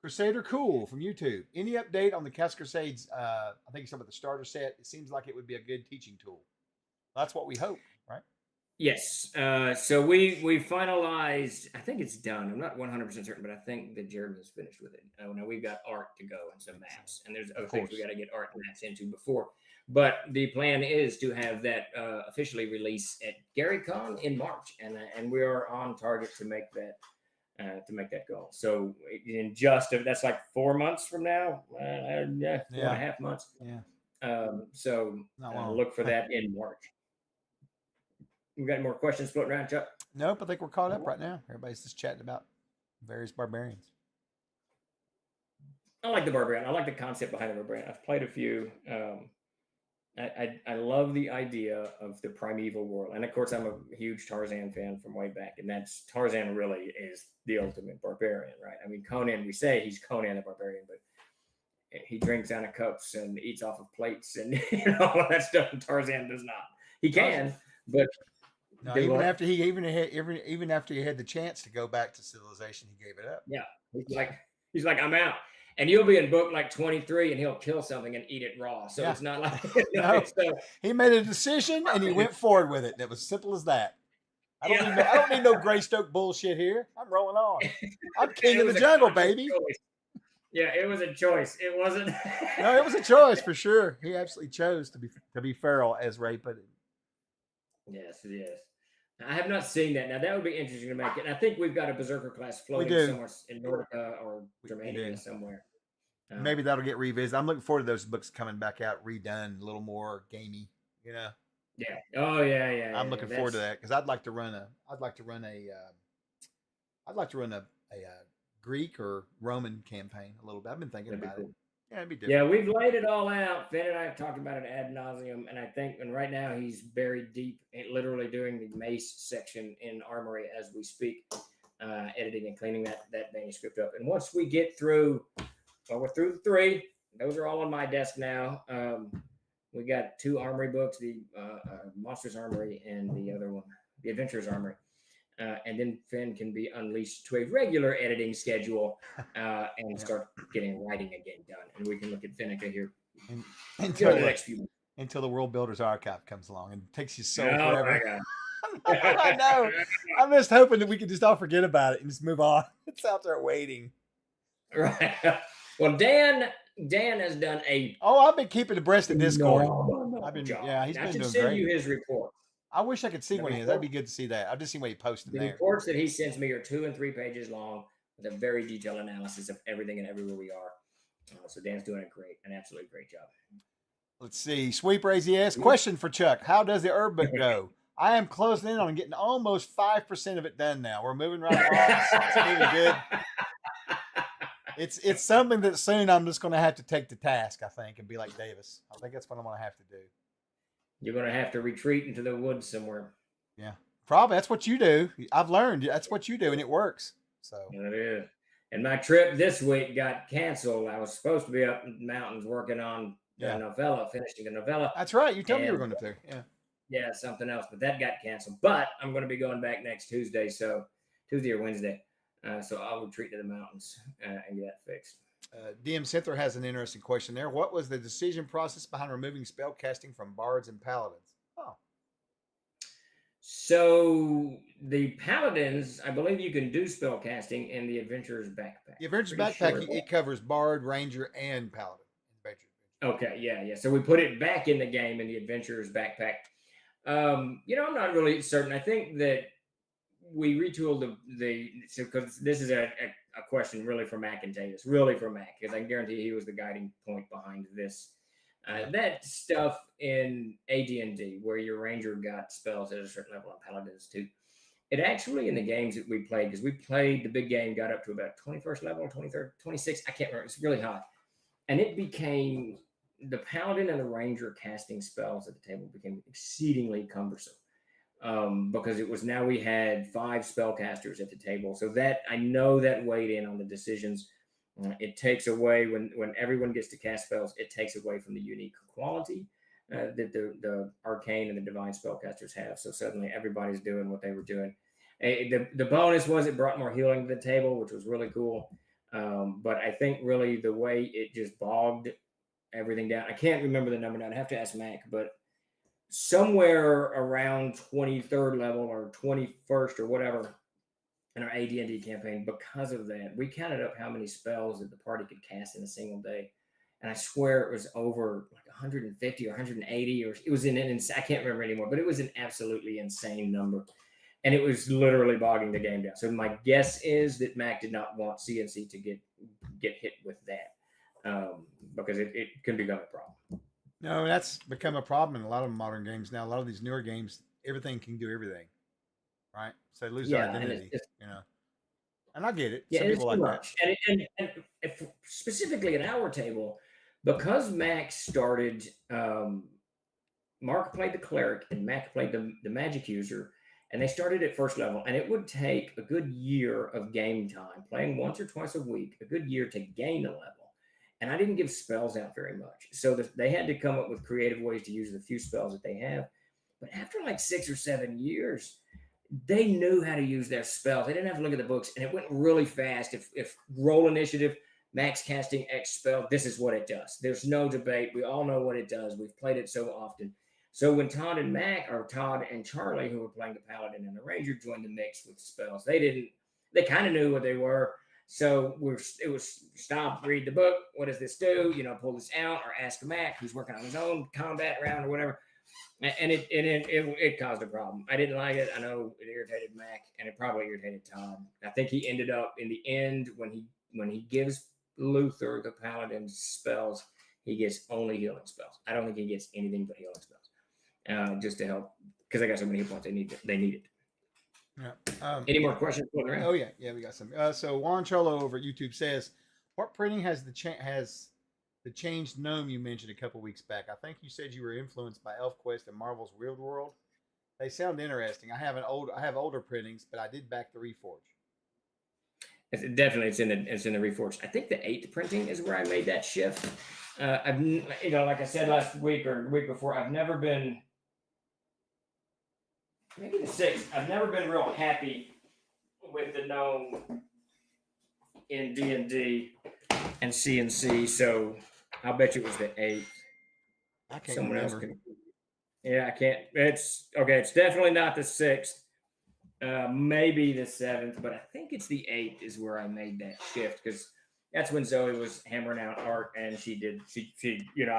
Crusader Cool from YouTube. Any update on the Cast Crusades? I think it's about the starter set. It seems like it would be a good teaching tool. That's what we hope, right? Yes. So we finalized. I think it's done. I'm not 100% certain, but I think that Jared has finished with it. Now we've got art to go and some maps, and there's other things we got to get art and maps into before. But the plan is to have that officially release at GaryCon in March, and we are on target to make that goal. So in that's like 4 months from now. 4.5 months. Yeah. So look for that in March. We got any more questions floating around, Chuck? Nope, I think we're caught up right now. Everybody's just chatting about various barbarians. I like the barbarian. I like the concept behind the barbarian. I've played a few. I love the idea of the primeval world. And of course, I'm a huge Tarzan fan from way back. And Tarzan really is the ultimate barbarian, right? I mean, Conan, we say he's Conan the barbarian, but he drinks out of cups and eats off of plates and all of that stuff. And Tarzan does not. He can, but... No, even after he had the chance to go back to civilization, he gave it up. Yeah, he's like I'm out. And you'll be in book like 23 and he'll kill something and eat it raw. So Yeah. it's not like No. so, He made a decision and he went forward with it. And it was simple as that. I don't yeah. need no Greystoke bullshit here. I'm rolling on. I'm king It of the was a jungle, conscious baby. choice. Yeah, it was a choice. It wasn't. No, it was a choice for sure. He absolutely chose to be feral, as Ray put it. Yes, yes. I have not seen that. Now that would be interesting to make it. And I think we've got a berserker class floating do. somewhere in Nordica or We Germania do. somewhere. Maybe that'll get revisited. I'm looking forward to those books coming back out, redone, a little more gamey. You know. Yeah. Oh yeah, yeah. I'm looking forward to that because I'd like to run a Greek or Roman campaign a little bit. I've been thinking about it. Yeah, it'd be different. Yeah, we've laid it all out. Finn and I have talked about it ad nauseum, and I think, and right now he's buried deep, literally doing the Mace section in Armory as we speak, editing and cleaning that manuscript up. And once we get through, well, we're through the 3. Those are all on my desk now. We got 2 Armory books, the Monsters Armory and the other one, the Adventures Armory. And then Finn can be unleashed to a regular editing schedule and start getting writing again done. And we can look at Finnica here until the next few months. Until the World Builders Archive comes along and takes you so Oh, forever. I know. I'm just hoping that we could just all forget about it and just move on. It's out there waiting. Right. Well, Dan has done a. Oh, I've been keeping abreast of Discord. I've been. He's I been should doing send great. you his report. I wish I could see one of his. That'd be good to see that. I've just seen what he posted The there. reports that he sends me are 2 and 3 pages long with a very detailed analysis of everything and everywhere we are. So Dan's doing an absolutely great job. Let's see. Sweep Razy asks, question for Chuck. How does the herb book go? I am closing in on getting almost 5% of it done now. We're moving right along. It's moving good. It's something that soon I'm just going to have to take to task, I think, and be like Davis. I think that's what I'm going to have to do. You're going to have to retreat into the woods somewhere. Yeah, probably. That's what you do. I've learned that's what you do, and it works. So it is. And my trip this week got canceled. I was supposed to be up in the mountains working on a novella, finishing a novella. That's right. You told me you were going up there. Yeah. Yeah, something else, but that got canceled. But I'm going to be going back next Tuesday, so Tuesday or Wednesday. So I'll retreat to the mountains and get that fixed. DM Sinther has an interesting question there. What was the decision process behind removing spell casting from bards and paladins? Oh. So the paladins, I believe you can do spell casting in the adventurer's backpack. The adventurer's backpack, it covers bard, ranger, and paladin. Okay, yeah. So we put it back in the game in the adventurer's backpack. I'm not really certain. I think that we retooled because this is a question really for Mac and Davis, really for Mac, because I can guarantee he was the guiding point behind this. That stuff in AD&D, where your ranger got spells at a certain level, and paladins too. It actually, in the games that we played, because we played the big game, got up to about 21st level, 23rd, 26th, I can't remember. It's really high. And it became, the paladin and the ranger casting spells at the table became exceedingly cumbersome. Because it was now we had 5 spellcasters at the table. So that, I know that weighed in on the decisions. It takes away, when everyone gets to cast spells, it takes away from the unique quality that the arcane and the divine spellcasters have. So suddenly everybody's doing what they were doing. The bonus was it brought more healing to the table, which was really cool. But I think really the way it just bogged everything down. I can't remember the number now. I'd have to ask Mac, but somewhere around 23rd level or 21st or whatever in our AD&D campaign, because of that, we counted up how many spells that the party could cast in a single day. And I swear it was over like 150 or 180, or it was I can't remember anymore, but it was an absolutely insane number. And it was literally bogging the game down. So my guess is that Mac did not want CNC to get hit with that because it can become a problem. No, that's become a problem in a lot of modern games now. A lot of these newer games, everything can do everything, right? So they lose their identity, And I get it. Yeah, some people like much. that. And if, specifically at our table, because Mac started, Mark played the cleric and Mac played the magic user, and they started at first level. And it would take a good year of game time, playing once or twice a week, a good year to gain a level. And I didn't give spells out very much. So they had to come up with creative ways to use the few spells that they have. But after like 6 or 7 years, they knew how to use their spells. They didn't have to look at the books, and it went really fast. If roll initiative, Max casting X spell. This is what it does. There's no debate. We all know what it does. We've played it so often. So when Todd and Mac, or Todd and Charlie, who were playing the Paladin and the Ranger, joined the mix with spells, they didn't. They kind of knew what they were. So it was stop, read the book. What does this do? Pull this out, or ask Mac, who's working on his own combat round or whatever. And it caused a problem. I didn't like it. I know it irritated Mac, and it probably irritated Todd. I think he ended up in the end when he gives Luther the Paladin's spells, he gets only healing spells. I don't think he gets anything but healing spells, just to help, because they got so many hit points they need it. Yeah. Any more questions? Oh yeah, we got some. So Juan Cholo over at YouTube says, "What printing has the changed gnome you mentioned a couple weeks back? I think you said you were influenced by ElfQuest and Marvel's Weird World. They sound interesting. I have older printings, but I did back the Reforge." It's in the Reforged. I think the 8th printing is where I made that shift. I've like I said last week or the week before, I've never been, maybe the 6th. I've never been real happy with the gnome in D&D and CNC. So I'll bet you it was the 8th. I can't Someone remember. else can. Yeah, I can't. It's okay. It's definitely not the 6th. Maybe the 7th, but I think it's the 8th is where I made that shift, because that's when Zoe was hammering out art, and she I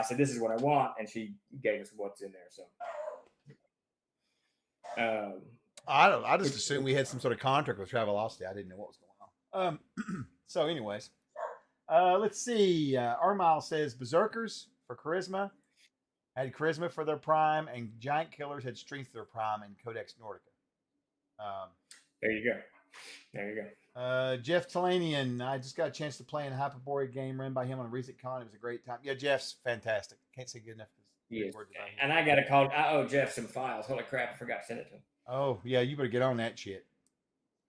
said, this is what I want, and she gave us what's in there. So I just assumed we had some sort of contract with Travelocity. I didn't know what was going on. So anyways, let's see. Armile says Berserkers for charisma had charisma for their prime, and Giant Killers had strength for their prime in Codex Nordica. there you go. Jeff Talanian, I just got a chance to play in a Hyperborean game run by him on a recent con. It was a great time. Yeah, Jeff's fantastic. Can't say good enough. Yes. And I got a call. I owe Jeff some files. Holy crap! I forgot to send it to him. Oh yeah, you better get on that shit.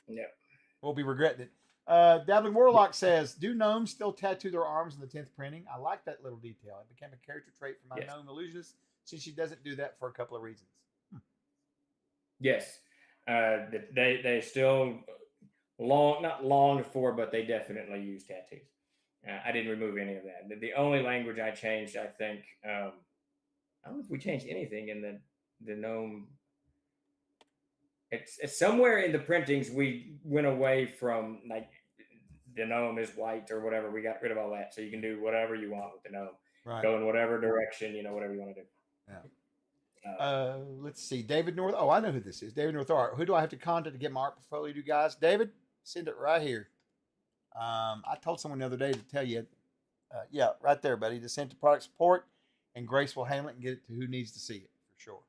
Yep. We'll be regretting it. Dabbling Warlock says, "Do gnomes still tattoo their arms in the 10th printing? I like that little detail. It became a character trait for my gnome illusionist, since she doesn't do that for a couple of reasons." Yes. They still not long for, but they definitely use tattoos. I didn't remove any of that. The only language I changed, I think, I don't know if we changed anything in the gnome. It's somewhere in the printings we went away from, like, the gnome is white or whatever. We got rid of all that, so you can do whatever you want with the gnome. Right. Go in whatever direction, whatever you want to do. Yeah. Let's see. David North. Oh, I know who this is. David North Art. Who do I have to contact to get my art portfolio to you guys? David, send it right here. I told someone the other day to tell you. Yeah, right there, buddy. To send to product support, and Grace will handle it and get it to who needs to see it for sure.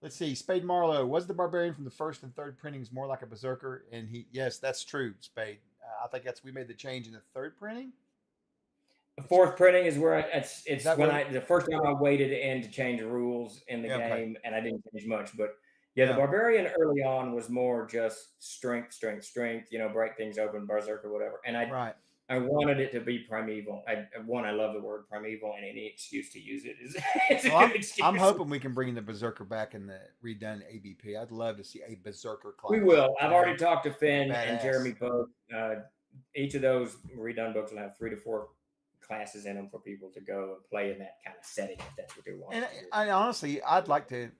Let's see. Spade Marlowe, was the barbarian from the 1st and 3rd printings more like a berserker? And yes, that's true, Spade. I think we made the change in the 3rd printing. The 4th printing is where it's when the first time I waited in to change rules in the game, and I didn't change much. But the barbarian early on was more just strength, break things open, berserk or whatever. And I wanted it to be primeval. I love the word primeval, and any excuse to use it is a good excuse. I'm hoping we can bring the berserker back in the redone ABP. I'd love to see a berserker class. We will. I've already talked to Finn and Jeremy both. Each of those redone books will have 3 to 4 classes in them for people to go and play in that kind of setting if that's what they want. And I honestly, I'd like to,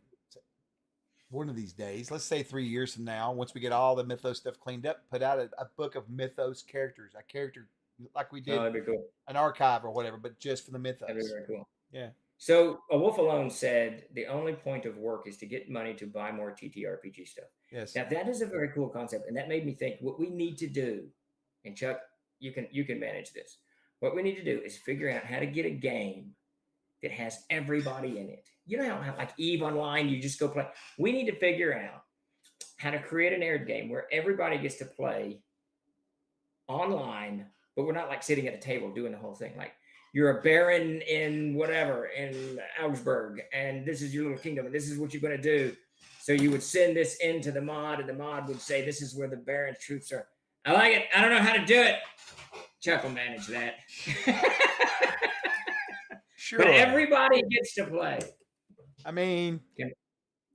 one of these days, let's say 3 years from now, once we get all the Mythos stuff cleaned up, put out a book of Mythos characters, a character like we did, that'd be cool. An archive or whatever, but just for the Mythos. That'd be very cool. Yeah. So A Wolf Alone said the only point of work is to get money to buy more TTRPG stuff. Yes. Now that is a very cool concept, and that made me think what we need to do. And Chuck, you can manage this. What we need to do is figure out how to get a game that has everybody in it. You know how like EVE Online, you just go play. We need to figure out how to create an aired game where everybody gets to play online, but we're not like sitting at a table doing the whole thing. Like you're a baron in whatever, in Augsburg, and this is your little kingdom, and this is what you're going to do. So you would send this into the mod, and the mod would say, this is where the baron's troops are. I like it. I don't know how to do it. Chuck will manage that. Sure. But everybody gets to play. I mean,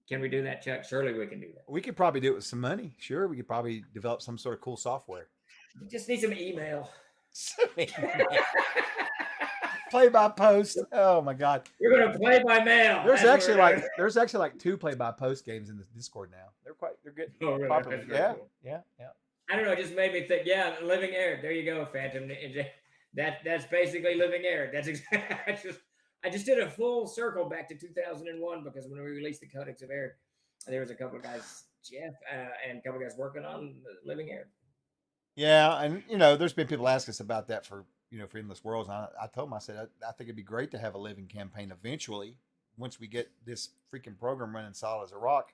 can we do that, Chuck? Surely we can do that. We could probably do it with some money. Sure, we could probably develop some sort of cool software. Just need some email. Play by post. Oh my god. We're gonna play by mail. There's That's actually what we're like 2 play by post games in the Discord now. They're getting Oh, really? popular. That's very Yeah, cool. yeah. I don't know. It just made me think. Yeah, living air. There you go, Phantom. That's basically living air. That's exactly. I just did a full circle back to 2001 because when we released the Codex of Air, there was a couple of guys, Jeff, and a couple of guys working on living air. Yeah, and there's been people ask us about that for Endless Worlds. And I told them, I said, I think it'd be great to have a living campaign eventually once we get this freaking program running solid as a rock.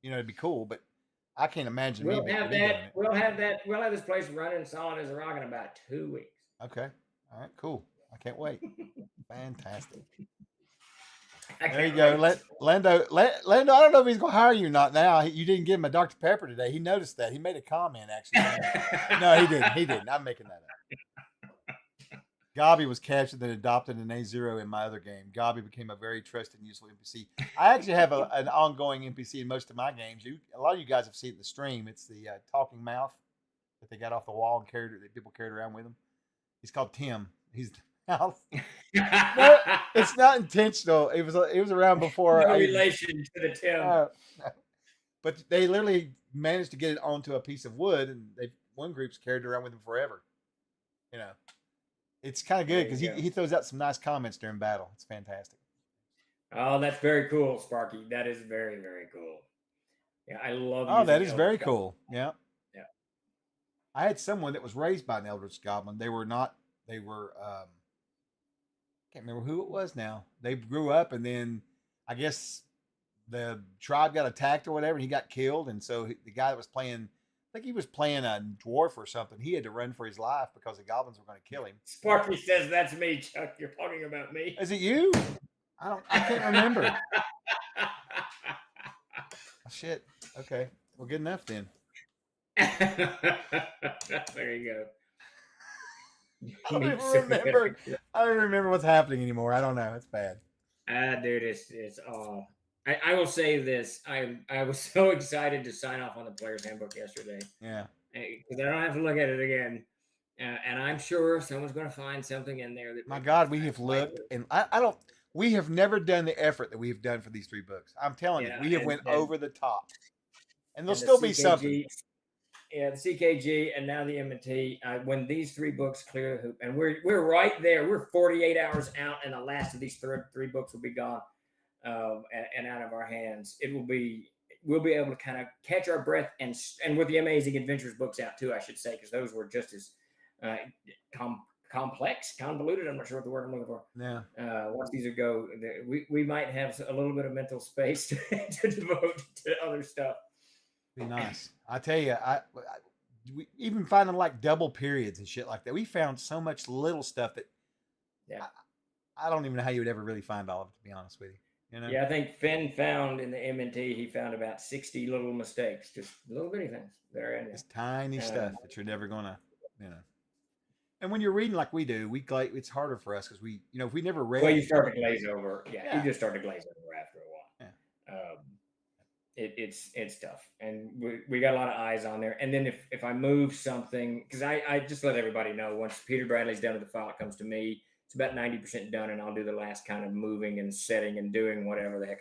It'd be cool, but I can't imagine We'll me have doing that. it. We'll have that. We'll have this place running solid as a rock in about 2 weeks. Okay, all right, cool. I can't wait. Fantastic. I There you can't go, wait. Lando. Lando, I don't know if he's gonna hire you or not. Now you didn't give him a Dr. Pepper today. He noticed that. He made a comment actually. No, he didn't. He didn't. I'm making that up. Gobby was captured and adopted an A0 in my other game. Gobby became a very trusted and useful NPC. I actually have an ongoing NPC in most of my games. A lot of you guys have seen it in the stream. It's the talking mouth that they got off the wall and that people carried around with them. He's called Tim. He's the mouth. No, it's not intentional. It was around before. No relation to the Tim. No. But they literally managed to get it onto a piece of wood, and one group's carried it around with them forever. It's kind of good because he throws out some nice comments during battle. It's fantastic. Oh, that's very cool, Sparky. That is very, very cool. Yeah, I love. Oh, that is using very Eldritch cool. Yeah. Yeah. I had someone that was raised by an Eldritch Goblin. They were not. They were. Can't remember who it was now. They grew up, and then I guess the tribe got attacked or whatever, and he got killed. And so the guy that was playing, I think he was playing a dwarf or something. He had to run for his life because the goblins were going to kill him. Sparky says that's me, Chuck. You're talking about me. Is it you? I can't remember. Oh, shit. Okay. Well, good enough then. There you go. I don't even remember. I don't remember what's happening anymore. I don't know. It's bad. Dude, it's all. I will say this. I was so excited to sign off on the player's handbook yesterday. Yeah. Because I don't have to look at it again. And I'm sure someone's going to find something in there that. My God, we have looked, and I don't. We have never done the effort that we have done for these 3 books. I'm telling you, we have went over the top, and there'll still be something. Yeah, the CKG and now the M&T. When these 3 books clear the hoop, and we're right there. We're 48 hours out, and the last of these 3 books will be gone and out of our hands. We'll be able to kind of catch our breath, and with the Amazing Adventures books out too, I should say, because those were just as complex, convoluted. I'm not sure what the word I'm looking for. Yeah. Once these go, we might have a little bit of mental space to devote to other stuff. Be nice. I tell you, we even finding like double periods and shit like that. We found so much little stuff that I don't even know how you would ever really find all of it, to be honest with you. Yeah, I think Finn found in the M&T, he found about 60 little mistakes, just little bitty things that are in there. It's tiny stuff that you're never gonna, And when you're reading like we do, it's harder for us because if we never read. Well, you start to glaze over. Yeah, you just start to glaze over after a while. Yeah. It's tough, and we got a lot of eyes on there. And then if I move something, because I just let everybody know, once Peter Bradley's done with the file, it comes to me. It's about 90% done, and I'll do the last kind of moving and setting and doing whatever the heck.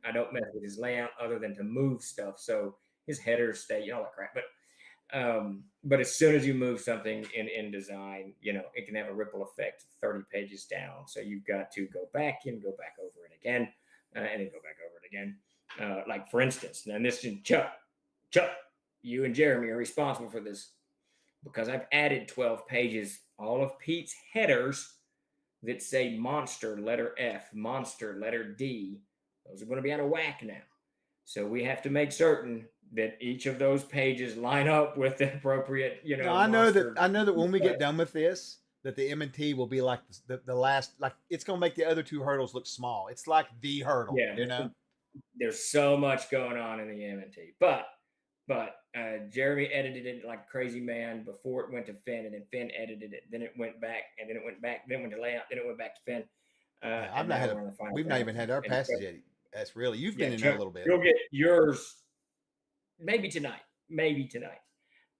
I don't mess with his layout other than to move stuff, so his headers stay, all that crap. But as soon as you move something in InDesign, it can have a ripple effect 30 pages down. So you've got to go back and go back over it again, and then go back over it again. Like for instance, and this is Chuck, you and Jeremy are responsible for this because I've added 12 pages, all of Pete's headers that say monster, letter F, monster, letter D. Those are going to be out of whack now. So we have to make certain that each of those pages line up with the appropriate, I know that when we get done with this, that the M&T will be like the last, like it's going to make the other 2 hurdles look small. It's like the hurdle, There's so much going on in the M&T, but Jeremy edited it like a crazy man before it went to Finn, and then Finn edited it. Then it went back, and then it went back. Then it went to layout. Then it went back to Finn. We've not even had our passes yet. That's really, you've been in there a little bit. You'll get yours maybe tonight.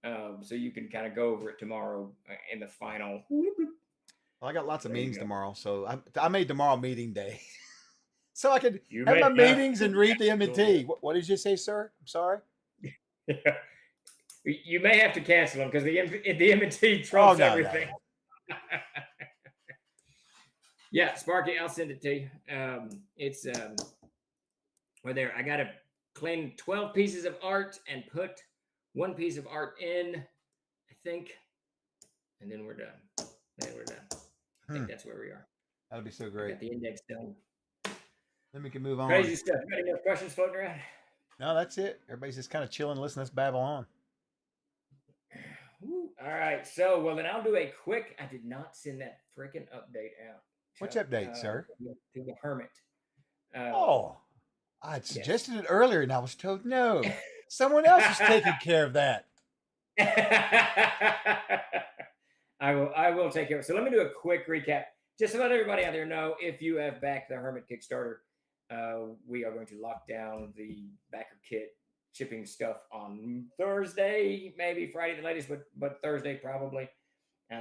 So you can kind of go over it tomorrow in the final. Well, I got lots of There you meetings go. tomorrow, so I made tomorrow meeting day, so I could You have may my have. meetings and read the M&T. What did you say, sir? I'm sorry. You may have to cancel them because the M&T Oh trumps no, everything. Yeah, Sparky, I'll send it to you. It's well there. I gotta clean 12 pieces of art and put one piece of art in, I think, and then we're done. Then we're done. I think that's where we are. that'd be so I great. got the index done. Then we can move on. Crazy stuff. Got any other questions floating around? No, that's it. Everybody's just kind of chilling, listening to us babble on. Woo. All right. So, well, then I'll do a quick. I did not send that freaking update out. Which Chuck, update, sir? To the hermit. Oh, I had yes. suggested it earlier, and I was told no. Someone else is taking care of that. I will take care of it. So let me do a quick recap. Just to let everybody out there know, if you have backed the Hermit Kickstarter, we are going to lock down the backer kit shipping stuff on Thursday, maybe Friday the latest, but Thursday probably.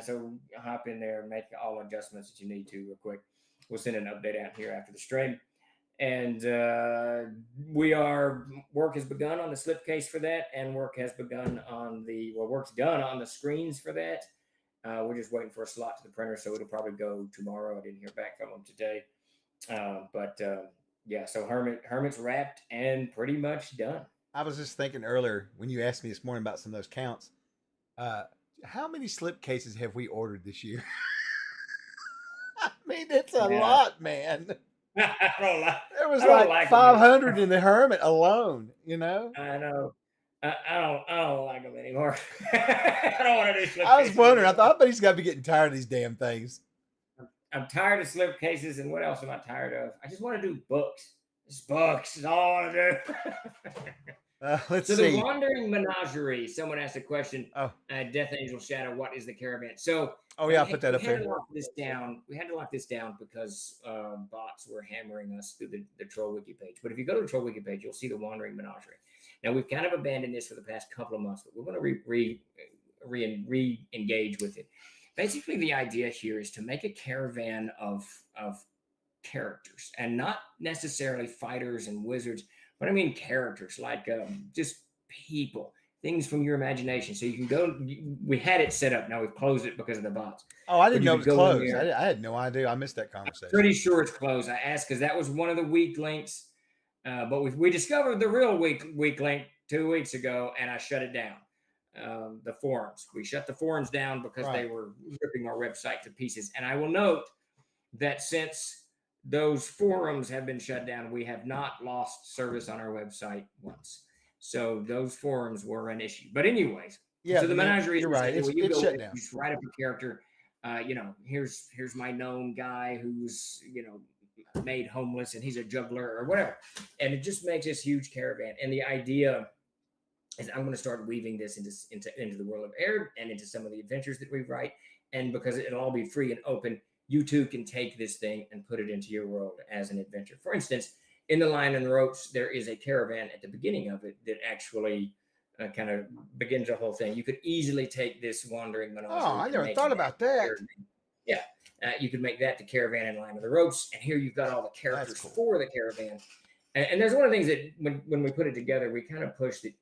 So hop in there and make all adjustments that you need to real quick. We'll send an update out here after the stream. And work has begun on the slipcase for that, and work has begun on work's done on the screens for that. We're just waiting for a slot to the printer, so it'll probably go tomorrow. I didn't hear back from them today. Yeah, so Hermit's wrapped and pretty much done. I was just thinking earlier when you asked me this morning about some of those counts. How many slipcases have we ordered this year? I mean, it's a lot, man. I don't like. There was I don't like like 500 in the Hermit alone, you know? I know. I don't like them anymore. I don't want to do slipcases. I was wondering. I thought, but he's got to be getting tired of these damn things. I'm tired of slipcases, and what else am I tired of? I just want to do books. Just books is all I want to do. Let's so see. The Wandering Menagerie. Someone asked a question. Oh. Death Angel Shadow. What is the caravan? So. Oh yeah, I'll put that up there. We had to lock this down because bots were hammering us through the Troll Wiki page. But if you go to the Troll Wiki page, you'll see the Wandering Menagerie. Now we've kind of abandoned this for the past couple of months, but we're going to re-engage with it. Basically, the idea here is to make a caravan of characters, and not necessarily fighters and wizards, but I mean characters, like just people. Things from your imagination. So you can go, we had it set up. Now we've closed it because of the bots. Oh, I didn't know it was closed. I had no idea. I missed that conversation. Pretty sure it's closed. I asked because that was one of the weak links. But we discovered the real weak link 2 weeks ago, and I shut it down. The forums. We shut the forums down because they were ripping our website to pieces. And I will note that since those forums have been shut down, we have not lost service on our website once. So those forums were an issue. But anyways, yeah. So the menagerie. You're right. It's shut down. You just write up a character. Here's my known guy who's made homeless and he's a juggler or whatever, and it just makes this huge caravan. And the idea is I'm going to start weaving this into the world of Air and into some of the adventures that we write. And because it'll all be free and open, you too can take this thing and put it into your world as an adventure. For instance. In the Lion and the Ropes, there is a caravan at the beginning of it that actually kind of begins the whole thing. You could easily take this Wandering Menagerie. Oh, I never thought about that. Caravan. Yeah, you could make that the caravan in Lion and the Ropes, and here you've got all the characters for the caravan. And there's one of the things that when we put it together, we kind of pushed it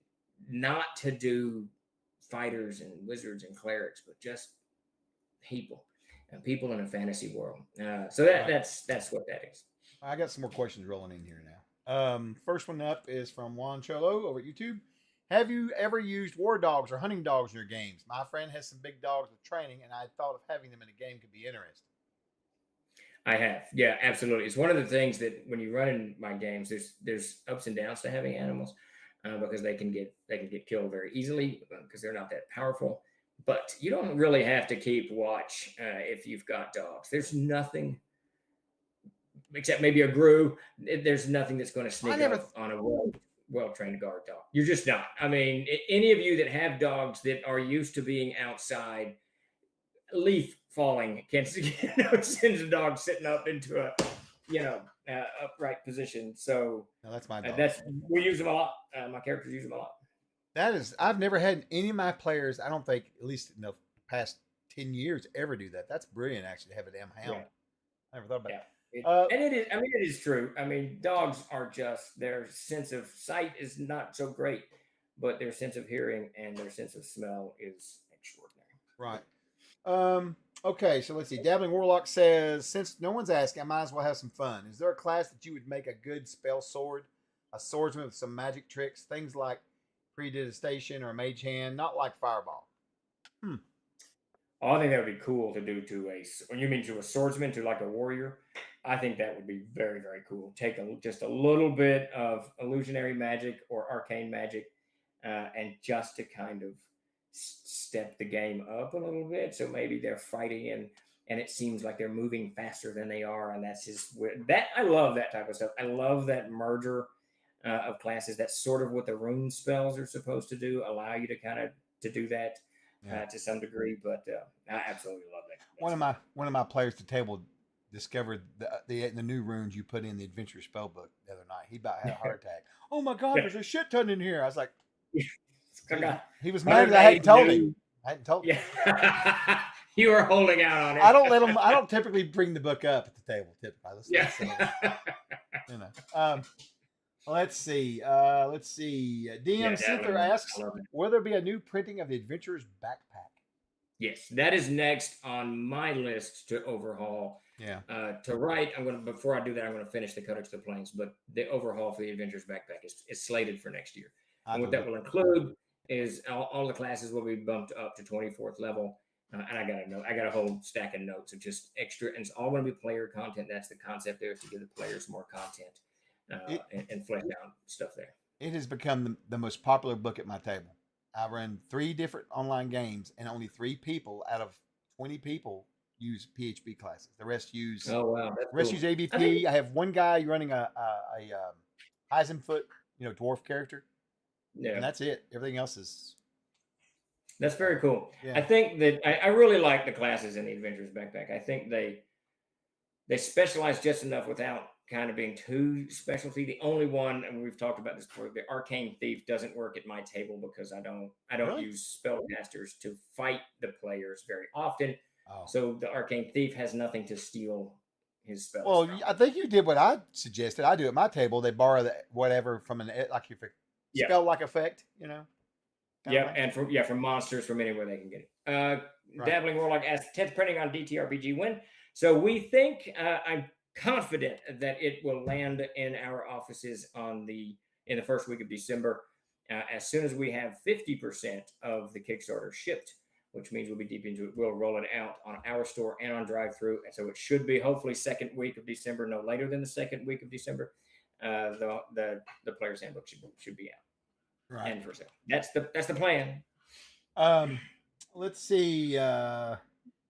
not to do fighters and wizards and clerics, but just people in a fantasy world. So that's what that is. I got some more questions rolling in here now. First one up is from Juan Cholo over at YouTube. Have you ever used war dogs or hunting dogs in your games? My friend has some big dogs with training, and I thought of having them in a game could be interesting. I have. Yeah, absolutely. It's one of the things that when you run in my games, there's ups and downs to having animals because they can get killed very easily because they're not that powerful. But you don't really have to keep watch if you've got dogs. There's nothing. Except maybe a Gru, there's nothing that's going to sneak up on a well-trained guard dog. You're just not. I mean, any of you that have dogs that are used to being outside, leaf falling can sends a dog sitting up into a upright position. So no, that's my dog. we use them a lot. My characters use them a lot. That is, I've never had any of my players. I don't think, at least in the past 10 years, ever do that. That's brilliant, actually, to have a damn Yeah. hound. I never thought about Yeah. it. Uh, And it is, I mean, it is true. I mean, dogs are just, their sense of sight is not so great, but their sense of hearing and their sense of smell is extraordinary. right. Okay, so let's see. Dabbling Warlock says, since no one's asking, I might as well have some fun. Is there a class that you would make a good spell sword? A swordsman with some magic tricks, things like predigestation or mage hand, not like fireball. Hmm. Oh, I think that would be cool to do to when you mean to a swordsman, to like a warrior. I think that would be very, very cool. Take just a little bit of illusionary magic or arcane magic, and just to kind of step the game up a little bit. So maybe they're fighting and it seems like they're moving faster than they are, and that's just that. I love that type of stuff. I love that merger of classes. That's sort of what the rune spells are supposed to do. Allow you to kind of to do that Yeah. to some degree, but I absolutely love that. One of my players at the table discovered the new runes you put in the adventure spell book the other night. He about had a heart attack. Oh my god, there's a shit ton in here. I was like, he was mad that I hadn't told him. I hadn't told him. Yeah. You were holding out on it. I don't let him. I don't typically bring the book up at the table. Typically, Yeah. you know. Let's see. DM Cynthia asks, will there be a new printing of the Adventurer's backpack? Yes, that is next on my list to overhaul. Yeah. To write, before I do that, I'm gonna finish the Codex of the Plains, but the overhaul for the Adventurer's backpack is slated for next year. And what that will include is all the classes will be bumped up to 24th level. And I got a whole stack of notes of just extra, and it's all going to be player content. That's the concept there, is to give the players more content and flesh out stuff there. It has become the most popular book at my table. I run 3 different online games, and only 3 people out of 20 people use PHB classes. The rest use use AVP. I have one guy running a Heisenfoot, dwarf character. Yeah, and that's it. Everything else is. That's very cool. Yeah. I think that I really like the classes in the Adventurer's Backpack. I think they specialize just enough without kind of being too specialty. The only one, and we've talked about this before, the Arcane Thief doesn't work at my table because I don't Really? use spellcasters to fight the players very often. Oh. So the Arcane Thief has nothing to steal his spells. Well, from. I think you did what I suggested. I do at my table. They borrow whatever from like if spell like effect, Yeah, and from monsters from anywhere they can get it. Right. Dabbling Warlock asks 10th printing on DTRPG when. So we think I'm confident that it will land in our offices in the first week of December. As soon as we have 50% of the Kickstarter shipped, which means we'll be deep into it. We'll roll it out on our store and on drive-through, and so it should be hopefully second week of December, no later than the second week of December. The player's handbook should be out. Right. And for a second. That's the plan. Let's see.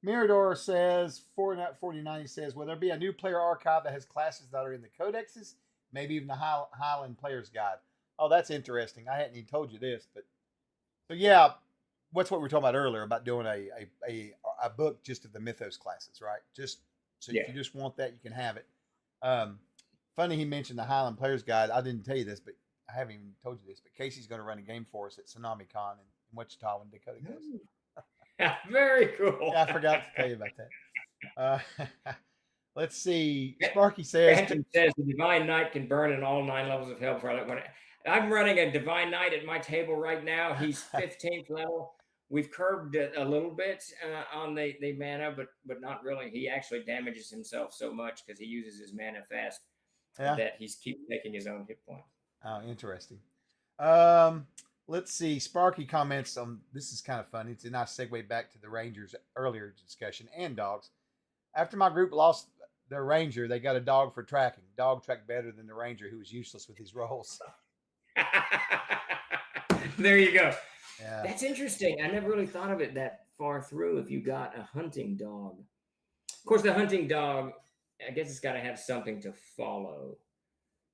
Mirador says 49 says, will there be a new player archive that has classes that are in the codexes? Maybe even the Highland Player's Guide. Oh, that's interesting. I hadn't even told you this, but so yeah, what's what we were talking about earlier about doing a book just of the Mythos classes, right? Just so if you just want that, you can have it. Funny he mentioned the Highland Player's Guide. I didn't tell you this, but I haven't even told you this, but Casey's going to run a game for us at Tsunami Con in Wichita when Dakota goes. Very cool. Yeah, I forgot to tell you about that. Let's see. Sparky says, Phantom says the Divine Knight can burn in all 9 levels of hell. I'm running a Divine Knight at my table right now. He's 15th level. We've curbed it a little bit on the mana, but not really. He actually damages himself so much because he uses his mana fast that he's keep taking his own hit points. Oh, interesting. Let's see. Sparky comments on this is kind of funny. It's a nice segue back to the Rangers earlier discussion and dogs. After my group lost their Ranger, they got a dog for tracking. Dog tracked better than the Ranger, who was useless with his rolls. There you go. Yeah. That's interesting. I never really thought of it that far through. If you got a hunting dog, of course, the hunting dog, I guess it's got to have something to follow.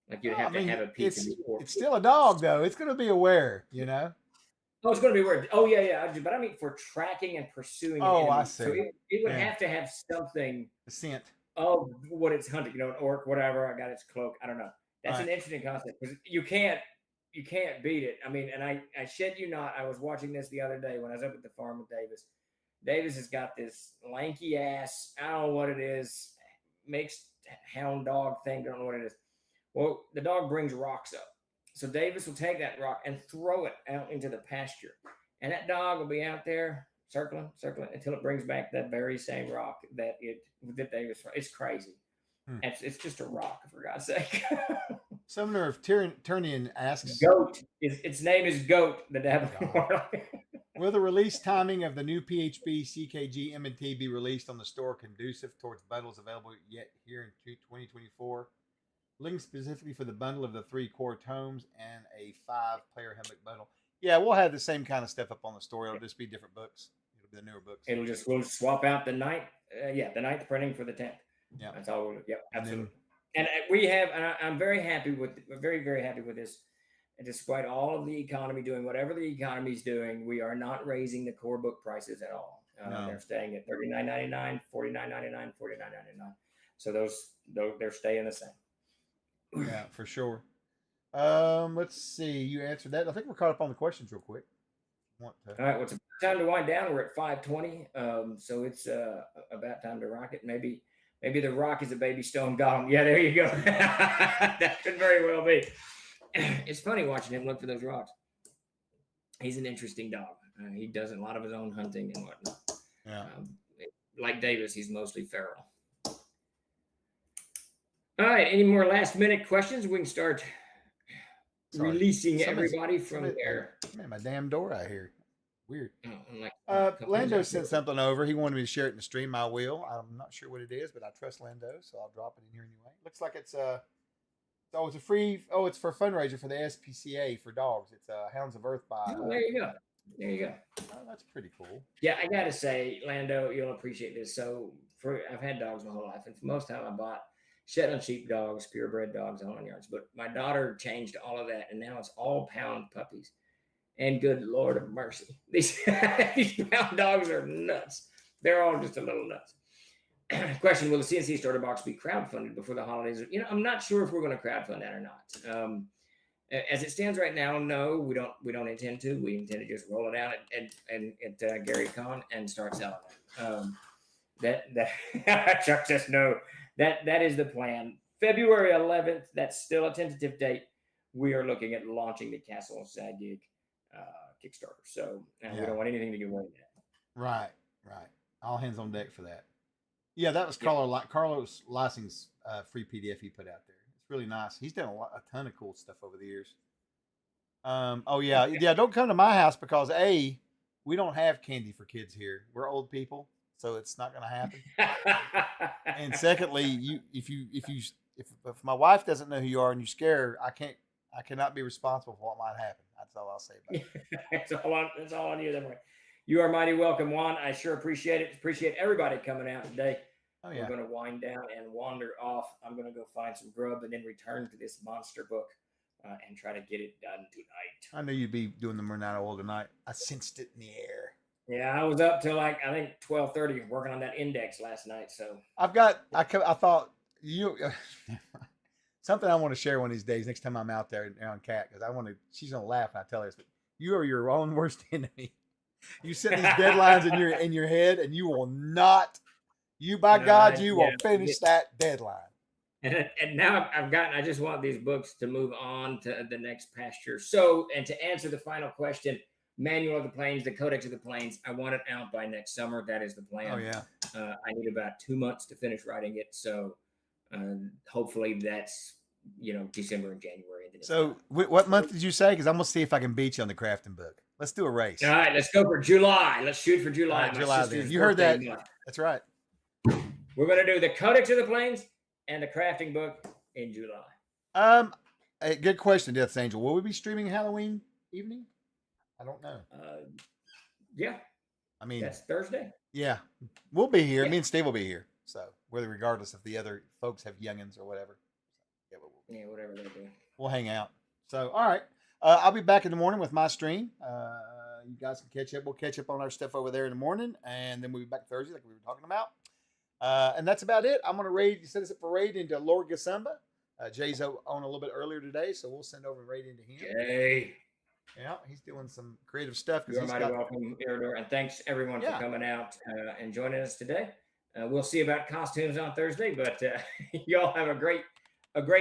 Like you'd have to have a piece of it's still a dog, though. It's going to be aware, Oh, it's going to be weird. Oh, yeah. But I mean, for tracking and pursuing. Oh, I see. So it would have to have something. The scent. Of what it's hunting, an orc, whatever. I got its cloak. I don't know. That's an interesting concept because you can't you can't beat it. I mean, and I shed you not, I was watching this the other day when I was up at the farm with Davis. Davis has got this lanky ass, I don't know what it is, mixed hound dog thing, don't know what it is. Well, the dog brings rocks up. So Davis will take that rock and throw it out into the pasture. And that dog will be out there circling, circling until it brings back that very same rock that Davis. It's crazy. It's just a rock, for God's sake. Sumner of Turnian asks, Goat. Its name is Goat, the Davenport. will the release timing of the new PHB, CKG, M&T be released on the store conducive towards bundles available yet here in 2024? Link specifically for the bundle of the 3 core tomes and a 5-player Hammock bundle. Yeah, we'll have the same kind of stuff up on the store. It'll just be different books. It'll be the newer books. We'll swap out the ninth, the ninth printing for the 10th. Yeah, that's all. Yep, absolutely. And we have, and I'm very happy with, very very happy with this. And despite all of the economy doing whatever the economy is doing, we are not raising the core book prices at all. No. They're staying at $39.99, $49.99, $49.99. So those they're staying the same. Yeah, for sure. Let's see. You answered that. I think we're caught up on the questions real quick. All right, well, it's time to wind down. We're at 5:20, so it's about time to rock it. Maybe the rock is a baby stone golem. Yeah, there you go. That could very well be. It's funny watching him look for those rocks. He's an interesting dog. He does a lot of his own hunting and whatnot. Yeah. Like Davis, he's mostly feral. All right. Any more last minute questions? We can start releasing everybody from there. Man, my damn door out here. Weird. Oh, Lando sent something over. He wanted me to share it in the stream. I will. I'm not sure what it is, but I trust Lando, so I'll drop it in here anyway. Looks like it's it's a free. Oh, it's for a fundraiser for the SPCA for dogs. It's Hounds of Earth by. Oh, there you go. There you go. Oh, that's pretty cool. Yeah, I gotta say, Lando, you'll appreciate this. So, I've had dogs my whole life, and for most time I bought Shetland sheep dogs, purebred dogs, on yards. But my daughter changed all of that, and now it's all pound puppies. And good Lord of mercy, these pound dogs are nuts. They're all just a little nuts. Question: will the CNC starter box be crowdfunded before the holidays? I'm not sure if we're going to crowdfund that or not. As it stands right now, no, we don't intend to. We intend to just roll it out at Gary Con and start selling it. That Chuck says no. That is the plan. February 11th. That's still a tentative date. We are looking at launching the Castle Sag-Gig Kickstarter. So we don't want anything to get away with that. Right. All hands on deck for that. Yeah, that was Carlos Lassing's free PDF he put out there. It's really nice. He's done a ton of cool stuff over the years. Don't come to my house because we don't have candy for kids here. We're old people, so it's not going to happen. And secondly, if my wife doesn't know who you are and you scare her, I cannot be responsible for what might happen. That's all I'll say about it. That's all on you. Then. You are mighty welcome, Juan. I sure appreciate it. Appreciate everybody coming out today. Oh, yeah. We're going to wind down and wander off. I'm going to go find some grub and then return to this monster book and try to get it done tonight. I knew you'd be doing the Midnight Oil tonight. I sensed it in the air. Yeah, I was up till I think 12:30 working on that index last night. So I thought you something I want to share one of these days. Next time I'm out there around Kat, because she's gonna laugh when I tell her this. But you are your own worst enemy. You set these deadlines in your head, and you will not. You will finish that deadline. And now I just want these books to move on to the next pasture. So, and to answer the final question, Manual of the Plains, the Codex of the Plains, I want it out by next summer. That is the plan. Oh, yeah. I need about 2 months to finish writing it. So hopefully that's, December and January. So what month did you say? Because I'm going to see if I can beat you on the crafting book. Let's do a race. All right, let's go for July. Let's shoot for July. Right, July then. You heard that. That's right. We're going to do the Codex of the Plains and the crafting book in July. A good question, Death Angel. Will we be streaming Halloween evening? I don't know. Yeah. I mean, that's Thursday. Yeah. We'll be here. Yeah. Me and Steve will be here. So, regardless if the other folks have youngins or whatever. Yeah, whatever they're doing. We'll hang out. So, all right. I'll be back in the morning with my stream. You guys can catch up. We'll catch up on our stuff over there in the morning. And then we'll be back Thursday like we were talking about. And that's about it. I'm going to set us up for raid into Lord Gasumba. Jay's on a little bit earlier today, so we'll send over right into him. Jay, Yeah, he's doing some creative stuff. you're mighty welcome, Iridor, and thanks everyone Yeah. for coming out and joining us today. We'll see about costumes on Thursday, but y'all have a great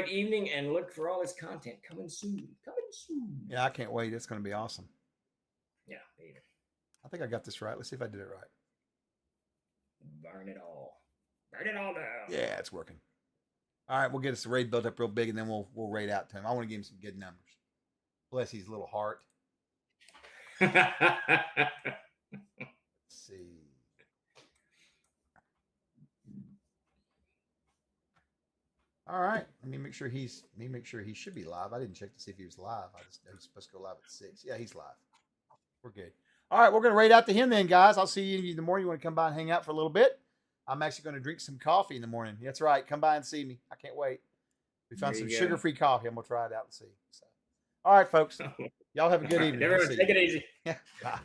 evening, and look for all this content coming soon. Coming soon. Yeah, I can't wait. It's going to be awesome. Yeah, either. I think I got this right. Let's see if I did it right. Burn it all. Burn it all down. Yeah, it's working. All right, we'll get us the raid built up real big, and then we'll raid out to him. I want to give him some good numbers. Bless his little heart. Let's see. All right, let me make sure he should be live. I didn't check to see if he was live. I just know he's supposed to go live at 6. Yeah, he's live. We're good. All right, we're going to raid out to him then, guys. I'll see you in the morning. You want to come by and hang out for a little bit? I'm actually going to drink some coffee in the morning. That's right. Come by and see me. I can't wait. We found some sugar-free coffee. I'm going to try it out and see. So, all right, folks. Y'all have a good evening. Everyone, take it easy. Yeah. Bye.